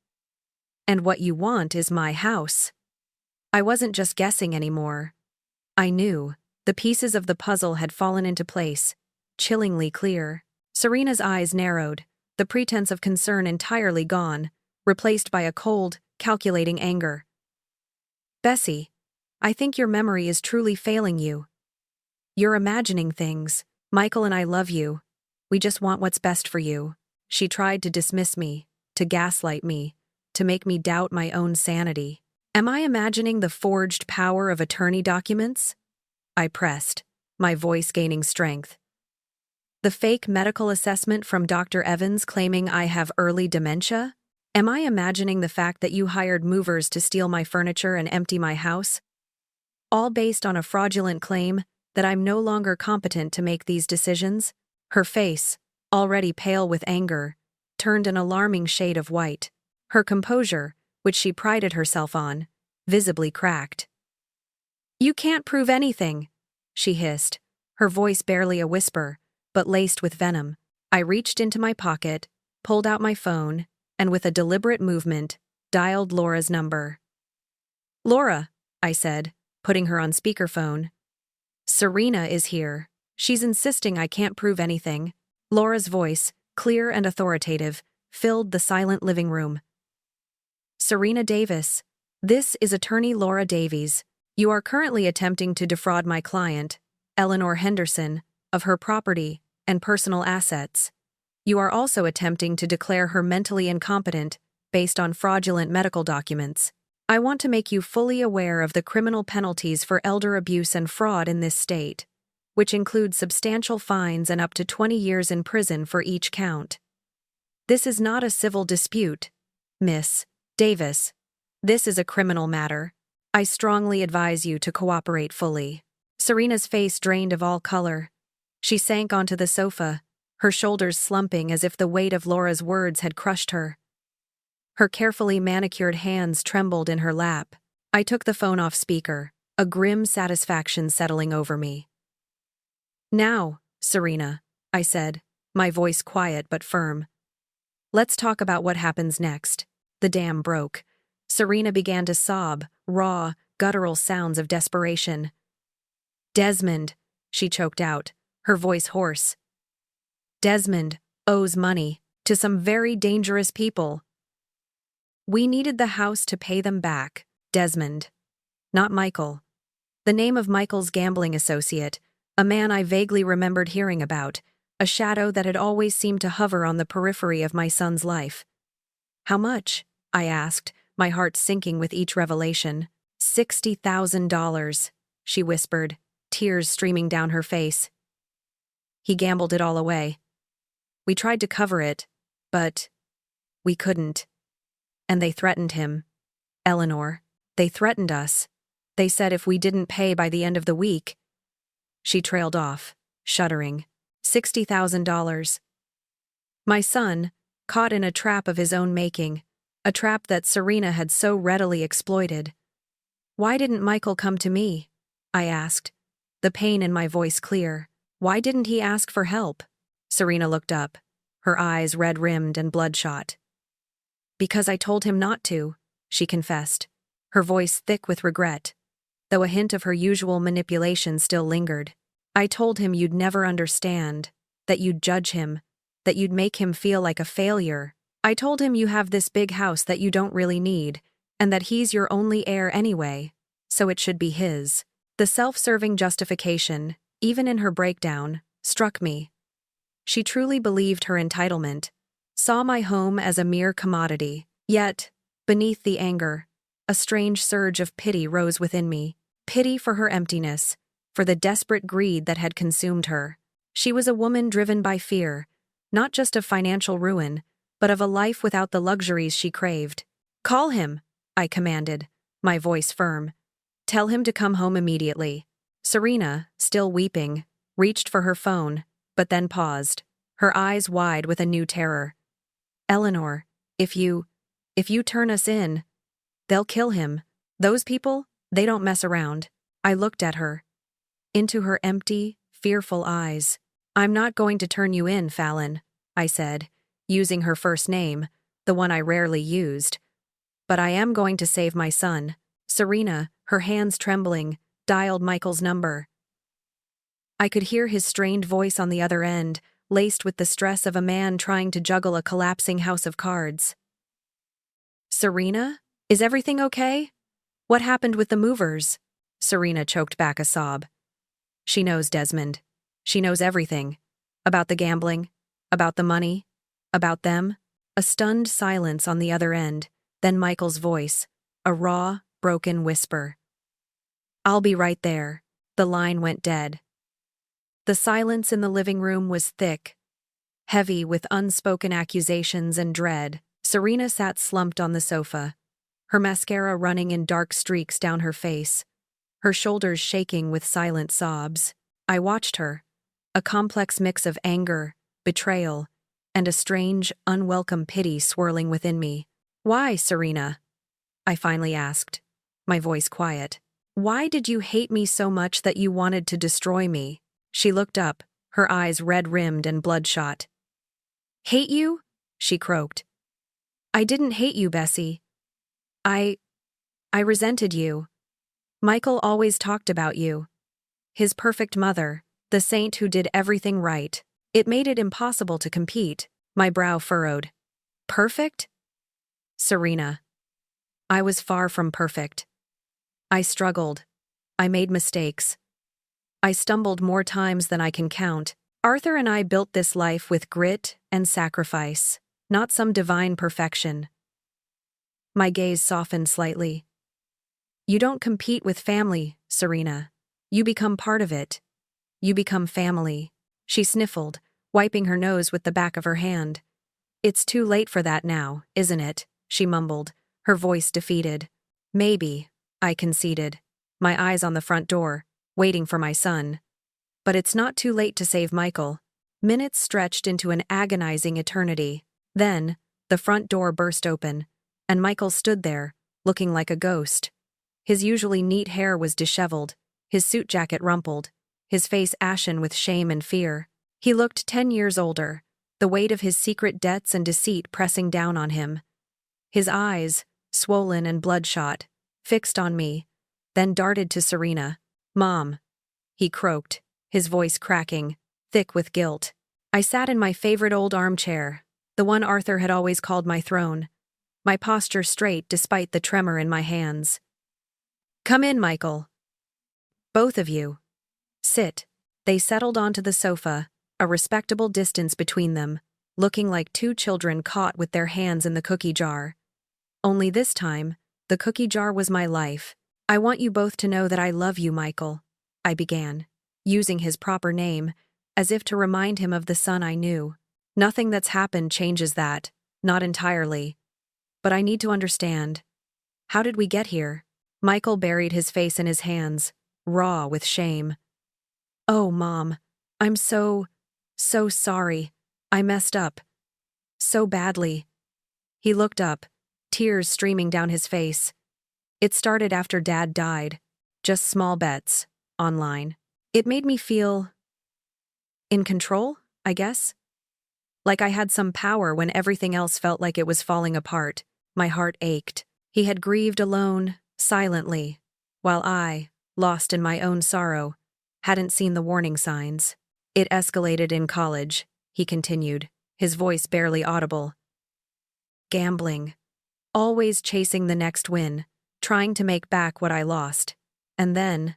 And what you want is my house." I wasn't just guessing anymore. I knew. The pieces of the puzzle had fallen into place, chillingly clear. Serena's eyes narrowed, the pretense of concern entirely gone, replaced by a cold, calculating anger. Bessie, I think your memory is truly failing you. You're imagining things. Michael and I love you. We just want what's best for you. She tried to dismiss me, to gaslight me, to make me doubt my own sanity. Am I imagining the forged power of attorney documents? I pressed, my voice gaining strength. The fake medical assessment from Dr. Evans claiming I have early dementia? Am I imagining the fact that you hired movers to steal my furniture and empty my house? All based on a fraudulent claim that I'm no longer competent to make these decisions? Her face, already pale with anger, turned an alarming shade of white. Her composure, which she prided herself on, visibly cracked. You can't prove anything, she hissed, her voice barely a whisper, but laced with venom. I reached into my pocket, pulled out my phone, and with a deliberate movement, dialed Laura's number. Laura, I said, putting her on speakerphone. Serena is here. She's insisting I can't prove anything. Laura's voice, clear and authoritative, filled the silent living room. Serena Davis, this is attorney Laura Davies. You are currently attempting to defraud my client, Eleanor Henderson, of her property and personal assets. You are also attempting to declare her mentally incompetent based on fraudulent medical documents. I want to make you fully aware of the criminal penalties for elder abuse and fraud in this state, which include substantial fines and up to 20 years in prison for each count. This is not a civil dispute, Miss Davis. This is a criminal matter. I strongly advise you to cooperate fully. Serena's face drained of all color. She sank onto the sofa, her shoulders slumping as if the weight of Laura's words had crushed her. Her carefully manicured hands trembled in her lap. I took the phone off speaker, a grim satisfaction settling over me. Now, Serena, I said, my voice quiet but firm. Let's talk about what happens next. The dam broke. Serena began to sob, raw, guttural sounds of desperation. Desmond, she choked out, her voice hoarse. Desmond owes money to some very dangerous people. We needed the house to pay them back, Desmond. Not Michael. The name of Michael's gambling associate, a man I vaguely remembered hearing about, a shadow that had always seemed to hover on the periphery of my son's life. How much? I asked, my heart sinking with each revelation. $60,000, she whispered, tears streaming down her face. He gambled it all away. We tried to cover it, but we couldn't. And they threatened him. Eleanor, they threatened us. They said if we didn't pay by the end of the week. She trailed off, shuddering. $60,000. My son, caught in a trap of his own making, a trap that Serena had so readily exploited. Why didn't Michael come to me? I asked, the pain in my voice clear. Why didn't he ask for help? Serena looked up, her eyes red-rimmed and bloodshot. Because I told him not to, she confessed, her voice thick with regret, though a hint of her usual manipulation still lingered. I told him you'd never understand, that you'd judge him, that you'd make him feel like a failure. I told him you have this big house that you don't really need, and that he's your only heir anyway, so it should be his. The self-serving justification, even in her breakdown, struck me. She truly believed her entitlement, saw my home as a mere commodity. Yet, beneath the anger, a strange surge of pity rose within me. Pity for her emptiness, for the desperate greed that had consumed her. She was a woman driven by fear, not just of financial ruin, but of a life without the luxuries she craved. Call him, I commanded, my voice firm. Tell him to come home immediately. Serena, still weeping, reached for her phone, but then paused, her eyes wide with a new terror. Eleanor, if you turn us in, they'll kill him. Those people, they don't mess around. I looked at her, into her empty, fearful eyes. I'm not going to turn you in, Fallon, I said, using her first name, the one I rarely used. But I am going to save my son. Serena, her hands trembling, dialed Michael's number. I could hear his strained voice on the other end, laced with the stress of a man trying to juggle a collapsing house of cards. "Serena? Is everything okay? What happened with the movers?" Serena choked back a sob. She knows, Desmond. She knows everything. About the gambling, about the money, about them. A stunned silence on the other end, then Michael's voice, a raw, broken whisper. "I'll be right there." The line went dead. The silence in the living room was thick, heavy with unspoken accusations and dread. Serena sat slumped on the sofa, her mascara running in dark streaks down her face, her shoulders shaking with silent sobs. I watched her, a complex mix of anger, betrayal, and a strange, unwelcome pity swirling within me. "Why, Serena?" I finally asked, my voice quiet. "Why did you hate me so much that you wanted to destroy me?" She looked up, her eyes red-rimmed and bloodshot. "Hate you?" she croaked. "I didn't hate you, Bessie. I resented you. Michael always talked about you. His perfect mother, the saint who did everything right. It made it impossible to compete." My brow furrowed. "Perfect?" "Serena. I was far from perfect. I struggled. I made mistakes. I stumbled more times than I can count. Arthur and I built this life with grit and sacrifice, not some divine perfection." My gaze softened slightly. "You don't compete with family, Serena. You become part of it. You become family." She sniffled, wiping her nose with the back of her hand. "It's too late for that now, isn't it?" she mumbled, her voice defeated. "Maybe," I conceded, my eyes on the front door, waiting for my son. "But it's not too late to save Michael." Minutes stretched into an agonizing eternity. Then, the front door burst open, and Michael stood there, looking like a ghost. His usually neat hair was disheveled, his suit jacket rumpled, his face ashen with shame and fear. He looked 10 years older, the weight of his secret debts and deceit pressing down on him. His eyes, swollen and bloodshot, fixed on me, then darted to Serena. "Mom," he croaked, his voice cracking, thick with guilt. I sat in my favorite old armchair, the one Arthur had always called my throne, my posture straight despite the tremor in my hands. "Come in, Michael. Both of you. Sit." They settled onto the sofa, a respectable distance between them, looking like two children caught with their hands in the cookie jar. Only this time, the cookie jar was my life. "I want you both to know that I love you, Michael," I began, using his proper name, as if to remind him of the son I knew. "Nothing that's happened changes that, not entirely. But I need to understand. How did we get here?" Michael buried his face in his hands, raw with shame. "Oh, Mom, I'm so sorry. I messed up. So badly." He looked up, tears streaming down his face. "It started after Dad died. Just small bets, online. It made me feel in control, I guess. Like I had some power when everything else felt like it was falling apart." My heart ached. He had grieved alone, silently, while I, lost in my own sorrow, hadn't seen the warning signs. "It escalated in college," he continued, his voice barely audible. "Gambling. Always chasing the next win, trying to make back what I lost. And then,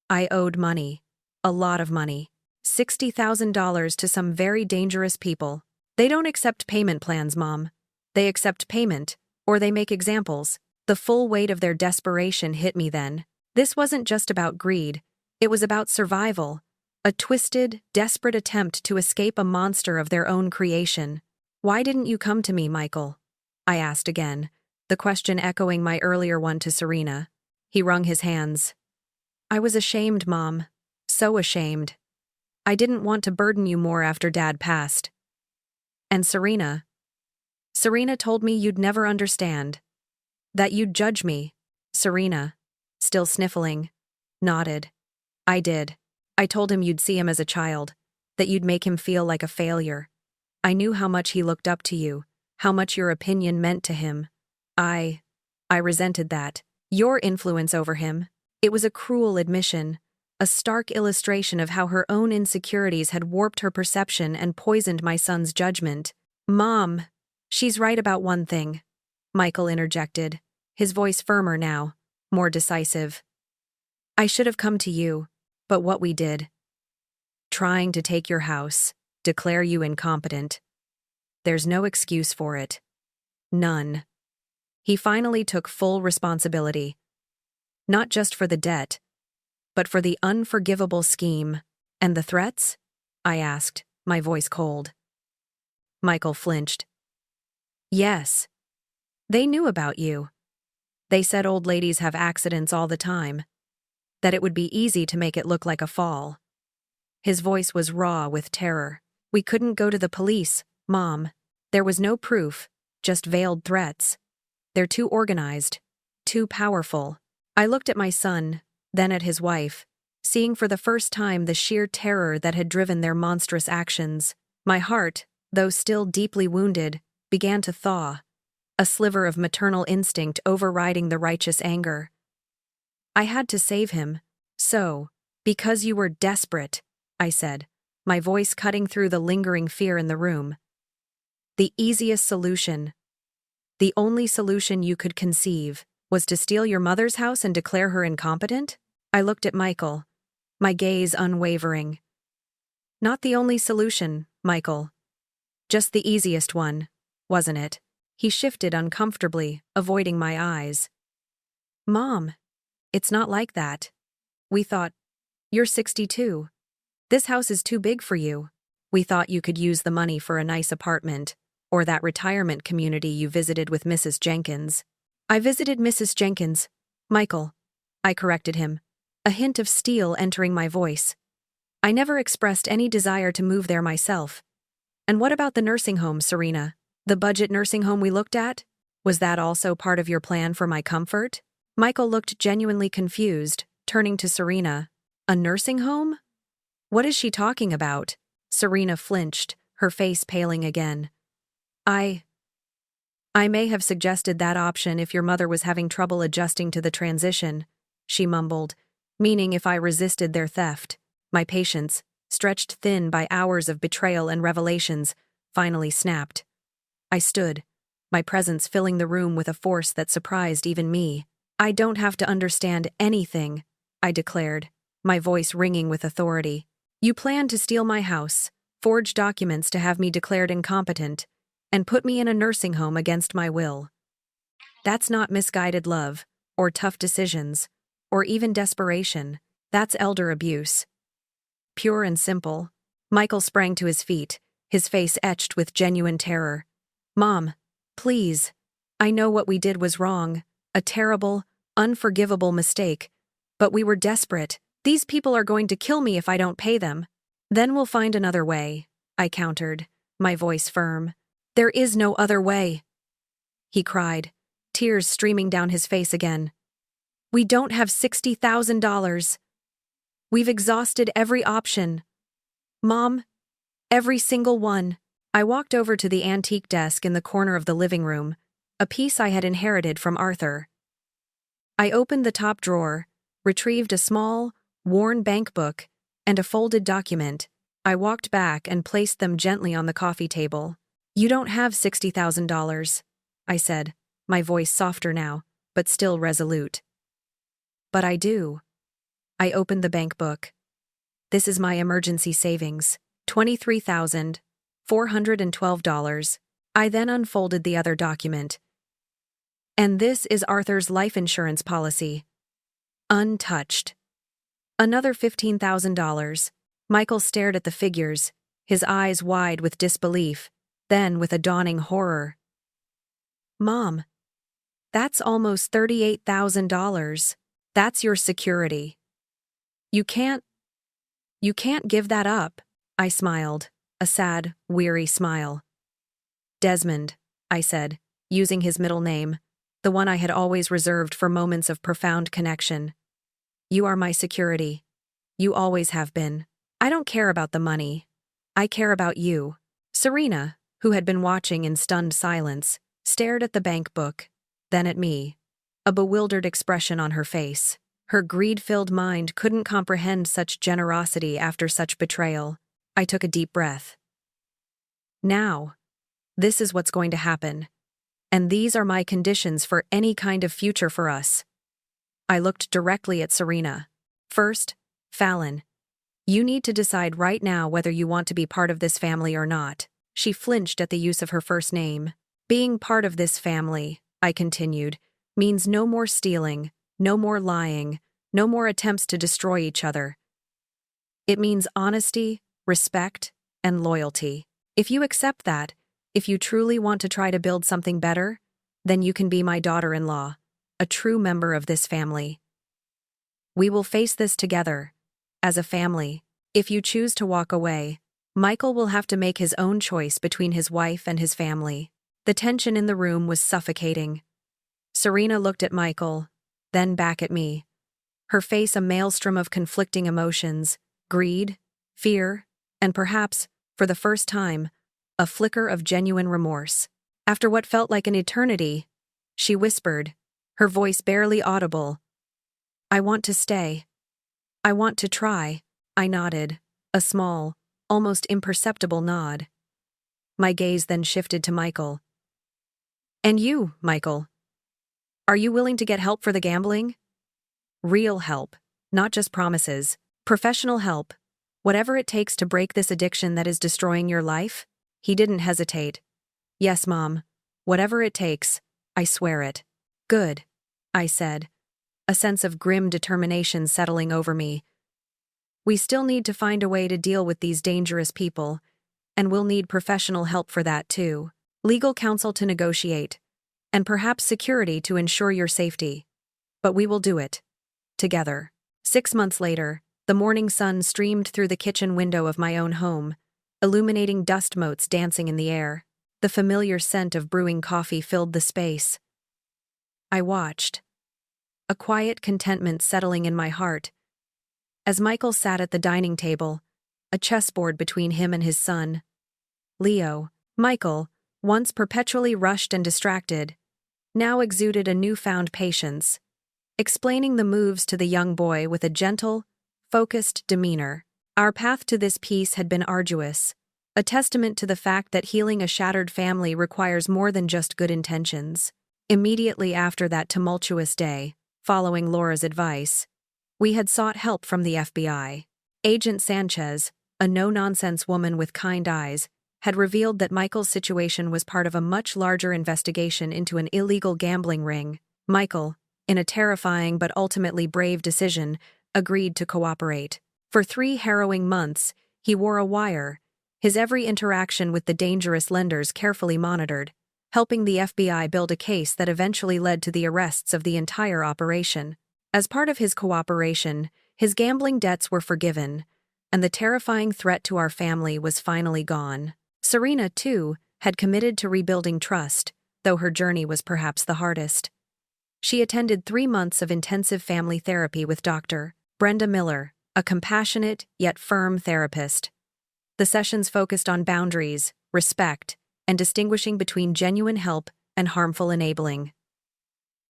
I owed money. A lot of money. $60,000 to some very dangerous people. They don't accept payment plans, Mom. They accept payment, or they make examples." The full weight of their desperation hit me then. This wasn't just about greed. It was about survival. A twisted, desperate attempt to escape a monster of their own creation. "Why didn't you come to me, Michael?" I asked again, the question echoing my earlier one to Serena. He wrung his hands. "I was ashamed, Mom. So ashamed. I didn't want to burden you more after Dad passed." "And Serena told me you'd never understand. That you'd judge me." Serena, still sniffling, nodded. "I did. I told him you'd see him as a child, that you'd make him feel like a failure. I knew how much he looked up to you, how much your opinion meant to him. I resented that. Your influence over him. It was a cruel admission, a stark illustration of how her own insecurities had warped her perception and poisoned my son's judgment. "Mom, she's right about one thing," Michael interjected, his voice firmer now, more decisive. "I should have come to you, but what we did. Trying to take your house, declare you incompetent. There's no excuse for it. None." He finally took full responsibility. Not just for the debt, but for the unforgivable scheme. "And the threats?" I asked, my voice cold. Michael flinched. "Yes. They knew about you. They said old ladies have accidents all the time, that it would be easy to make it look like a fall." His voice was raw with terror. "We couldn't go to the police, Mom. There was no proof, just veiled threats. They're too organized, too powerful." I looked at my son, then at his wife, seeing for the first time the sheer terror that had driven their monstrous actions. My heart, though still deeply wounded, began to thaw, a sliver of maternal instinct overriding the righteous anger. "I had to save him. So, because you were desperate," I said, my voice cutting through the lingering fear in the room. "The easiest solution, the only solution you could conceive, was to steal your mother's house and declare her incompetent?" I looked at Michael, my gaze unwavering. "Not the only solution, Michael. Just the easiest one, wasn't it?" He shifted uncomfortably, avoiding my eyes. "Mom, it's not like that. We thought, you're 62. This house is too big for you. We thought you could use the money for a nice apartment, or that retirement community you visited with Mrs. Jenkins." "I visited Mrs. Jenkins, Michael," I corrected him, a hint of steel entering my voice. "I never expressed any desire to move there myself. And what about the nursing home, Serena? The budget nursing home we looked at? Was that also part of your plan for my comfort?" Michael looked genuinely confused, turning to Serena. "A nursing home? What is she talking about?" Serena flinched, her face paling again. I may have suggested that option if your mother was having trouble adjusting to the transition," she mumbled, meaning if I resisted their theft. My patience, stretched thin by hours of betrayal and revelations, finally snapped. I stood, my presence filling the room with a force that surprised even me. "I don't have to understand anything," I declared, my voice ringing with authority. "You plan to steal my house, forge documents to have me declared incompetent, and put me in a nursing home against my will. That's not misguided love, or tough decisions, or even desperation. That's elder abuse. Pure and simple." Michael sprang to his feet, his face etched with genuine terror. "Mom, please. I know what we did was wrong, a terrible, unforgivable mistake, but we were desperate. These people are going to kill me if I don't pay them." "Then we'll find another way," I countered, my voice firm. "There is no other way," he cried, tears streaming down his face again. "We don't have $60,000. We've exhausted every option. Mom, every single one." I walked over to the antique desk in the corner of the living room, a piece I had inherited from Arthur. I opened the top drawer, retrieved a small, worn bank book, and a folded document. I walked back and placed them gently on the coffee table. "You don't have $60,000, I said, my voice softer now, but still resolute. "But I do." I opened the bank book. "This is my emergency savings, $23,412. I then unfolded the other document. "And this is Arthur's life insurance policy. Untouched. Another $15,000. Michael stared at the figures, his eyes wide with disbelief, then with a dawning horror. "Mom, that's almost $38,000. That's your security. You can't give that up." I smiled, a sad, weary smile. "Desmond," I said, using his middle name, the one I had always reserved for moments of profound connection. "You are my security. You always have been. I don't care about the money. I care about you." Serena, who had been watching in stunned silence, stared at the bank book, then at me, a bewildered expression on her face. Her greed-filled mind couldn't comprehend such generosity after such betrayal. I took a deep breath. Now, this is what's going to happen. And these are my conditions for any kind of future for us. I looked directly at Serena. First, Fallon. You need to decide right now whether you want to be part of this family or not. She flinched at the use of her first name. Being part of this family, I continued, means no more stealing, no more lying, no more attempts to destroy each other. It means honesty, respect, and loyalty. If you accept that, if you truly want to try to build something better, then you can be my daughter-in-law, a true member of this family. We will face this together, as a family. If you choose to walk away, Michael will have to make his own choice between his wife and his family. The tension in the room was suffocating. Serena looked at Michael, then back at me. Her face a maelstrom of conflicting emotions, greed, fear, and perhaps, for the first time, a flicker of genuine remorse. After what felt like an eternity, she whispered, her voice barely audible, "I want to stay. I want to try." I nodded, a small, almost imperceptible nod. My gaze then shifted to Michael. "And you, Michael? Are you willing to get help for the gambling? Real help, not just promises. Professional help. Whatever it takes to break this addiction that is destroying your life?" He didn't hesitate. "Yes, Mom. Whatever it takes. I swear it." "Good," I said, a sense of grim determination settling over me. "We still need to find a way to deal with these dangerous people, and we'll need professional help for that too. Legal counsel to negotiate, and perhaps security to ensure your safety. But we will do it. Together." 6 months later, the morning sun streamed through the kitchen window of my own home, illuminating dust motes dancing in the air. The familiar scent of brewing coffee filled the space. I watched, a quiet contentment settling in my heart, as Michael sat at the dining table, a chessboard between him and his son. Leo, Michael, once perpetually rushed and distracted, now exuded a newfound patience, explaining the moves to the young boy with a gentle, focused demeanor. Our path to this peace had been arduous, a testament to the fact that healing a shattered family requires more than just good intentions. Immediately after that tumultuous day, following Laura's advice, we had sought help from the FBI. Agent Sanchez, a no-nonsense woman with kind eyes, had revealed that Michael's situation was part of a much larger investigation into an illegal gambling ring. Michael, in a terrifying but ultimately brave decision, agreed to cooperate. For 3 harrowing months, he wore a wire, his every interaction with the dangerous lenders carefully monitored, helping the FBI build a case that eventually led to the arrests of the entire operation. As part of his cooperation, his gambling debts were forgiven, and the terrifying threat to our family was finally gone. Serena, too, had committed to rebuilding trust, though her journey was perhaps the hardest. She attended 3 months of intensive family therapy with Dr. Brenda Miller, a compassionate yet firm therapist. The sessions focused on boundaries, respect, and distinguishing between genuine help and harmful enabling.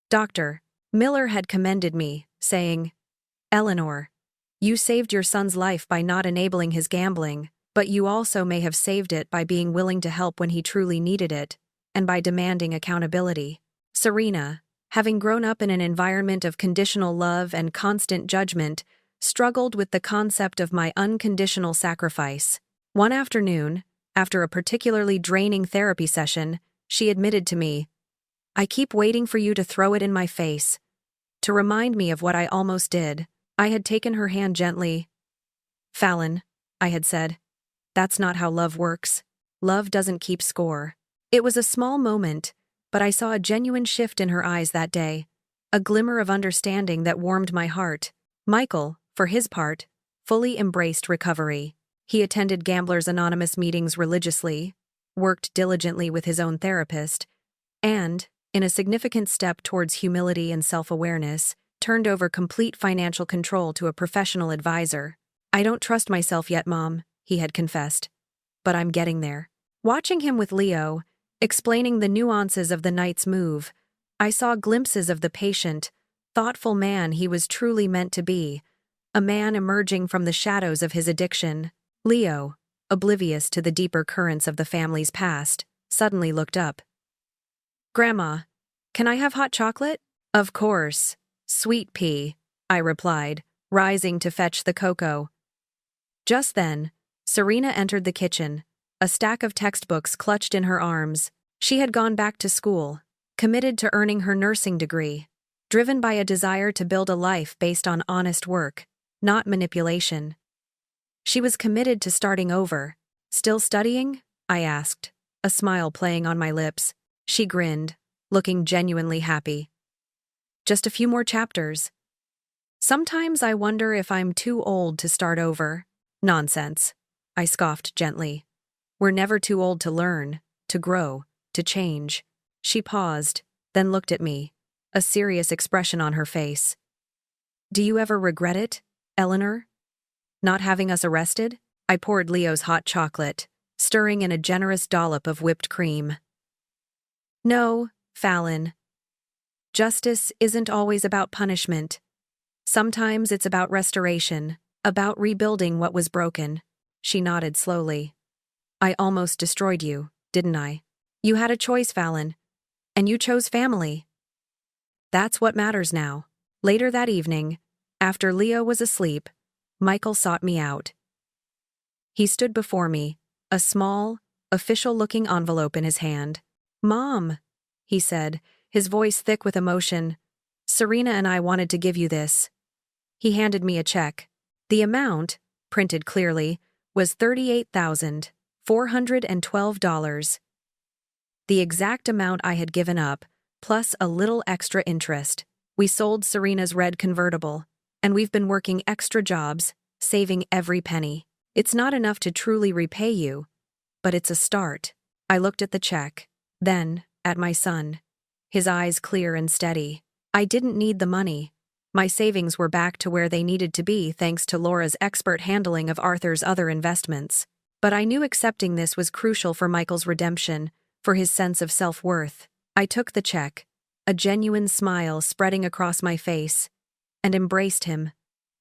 Dr. Miller had commended me, saying, "Eleanor, you saved your son's life by not enabling his gambling, but you also may have saved it by being willing to help when he truly needed it, and by demanding accountability." Serena, having grown up in an environment of conditional love and constant judgment, struggled with the concept of my unconditional sacrifice. One afternoon, after a particularly draining therapy session, she admitted to me, "I keep waiting for you to throw it in my face, to remind me of what I almost did." I had taken her hand gently. "Fallon," I had said, "that's not how love works. Love doesn't keep score." It was a small moment, but I saw a genuine shift in her eyes that day, a glimmer of understanding that warmed my heart. Michael, for his part, fully embraced recovery. He attended Gamblers Anonymous meetings religiously, worked diligently with his own therapist, and, in a significant step towards humility and self-awareness, turned over complete financial control to a professional advisor. "I don't trust myself yet, Mom," he had confessed, "but I'm getting there." Watching him with Leo, explaining the nuances of the night's move, I saw glimpses of the patient, thoughtful man he was truly meant to be, a man emerging from the shadows of his addiction. Leo, oblivious to the deeper currents of the family's past, suddenly looked up. "Grandma, can I have hot chocolate?" "Of course, sweet pea," I replied, rising to fetch the cocoa. Just then, Serena entered the kitchen, a stack of textbooks clutched in her arms. She had gone back to school, committed to earning her nursing degree, driven by a desire to build a life based on honest work, not manipulation. She was committed to starting over. "Still studying?" I asked, a smile playing on my lips. She grinned, looking genuinely happy. "Just a few more chapters. Sometimes I wonder if I'm too old to start over." "Nonsense," I scoffed gently. "We're never too old to learn, to grow, to change." She paused, then looked at me, a serious expression on her face. "Do you ever regret it, Eleanor? Not having us arrested?" I poured Leo's hot chocolate, stirring in a generous dollop of whipped cream. "No, Fallon. Justice isn't always about punishment. Sometimes it's about restoration, about rebuilding what was broken." She nodded slowly. "I almost destroyed you, didn't I? You had a choice, Fallon, and you chose family. That's what matters now." Later that evening, after Leo was asleep, Michael sought me out. He stood before me, a small, official-looking envelope in his hand. "Mom," he said, his voice thick with emotion, "Serena and I wanted to give you this." He handed me a check. The amount, printed clearly, was $38,412. The exact amount I had given up, plus a little extra interest. We sold Serena's red convertible, and we've been working extra jobs, saving every penny. It's not enough to truly repay you, but it's a start. I looked at the check, then at my son, his eyes clear and steady. I didn't need the money. My savings were back to where they needed to be thanks to Laura's expert handling of Arthur's other investments. But I knew accepting this was crucial for Michael's redemption, for his sense of self-worth. I took the check, a genuine smile spreading across my face, and embraced him,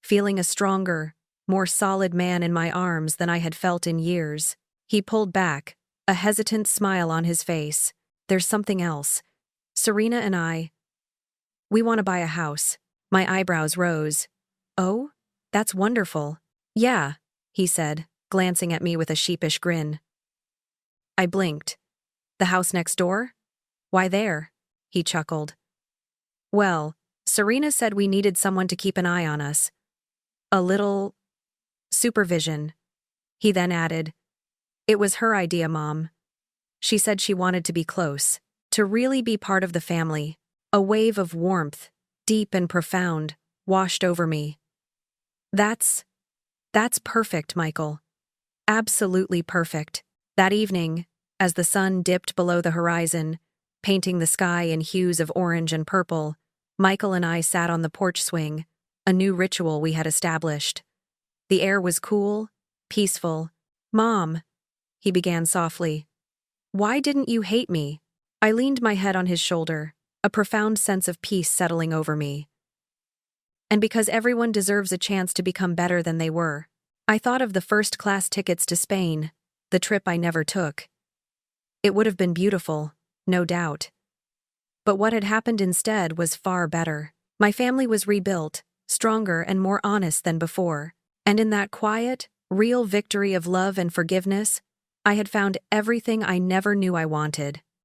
feeling a stronger, more solid man in my arms than I had felt in years. He pulled back, a hesitant smile on his face. "There's something else. Serena and we want to buy a house." My eyebrows rose. "Oh, that's wonderful." "Yeah," he said, glancing at me with a sheepish grin. I blinked. "The house next door? Why there?" He chuckled. "Well, Serena said we needed someone to keep an eye on us. A little supervision." He then added, "It was her idea, Mom. She said she wanted to be close, to really be part of the family." A wave of warmth, deep and profound, washed over me. That's perfect, Michael. Absolutely perfect." That evening, as the sun dipped below the horizon, painting the sky in hues of orange and purple, Michael and I sat on the porch swing, a new ritual we had established. The air was cool, peaceful. "Mom," he began softly, "why didn't you hate me?" I leaned my head on his shoulder, a profound sense of peace settling over me. "And because everyone deserves a chance to become better than they were." I thought of the first-class tickets to Spain, the trip I never took. It would have been beautiful, no doubt. But what had happened instead was far better. My family was rebuilt, stronger and more honest than before. And in that quiet, real victory of love and forgiveness, I had found everything I never knew I wanted.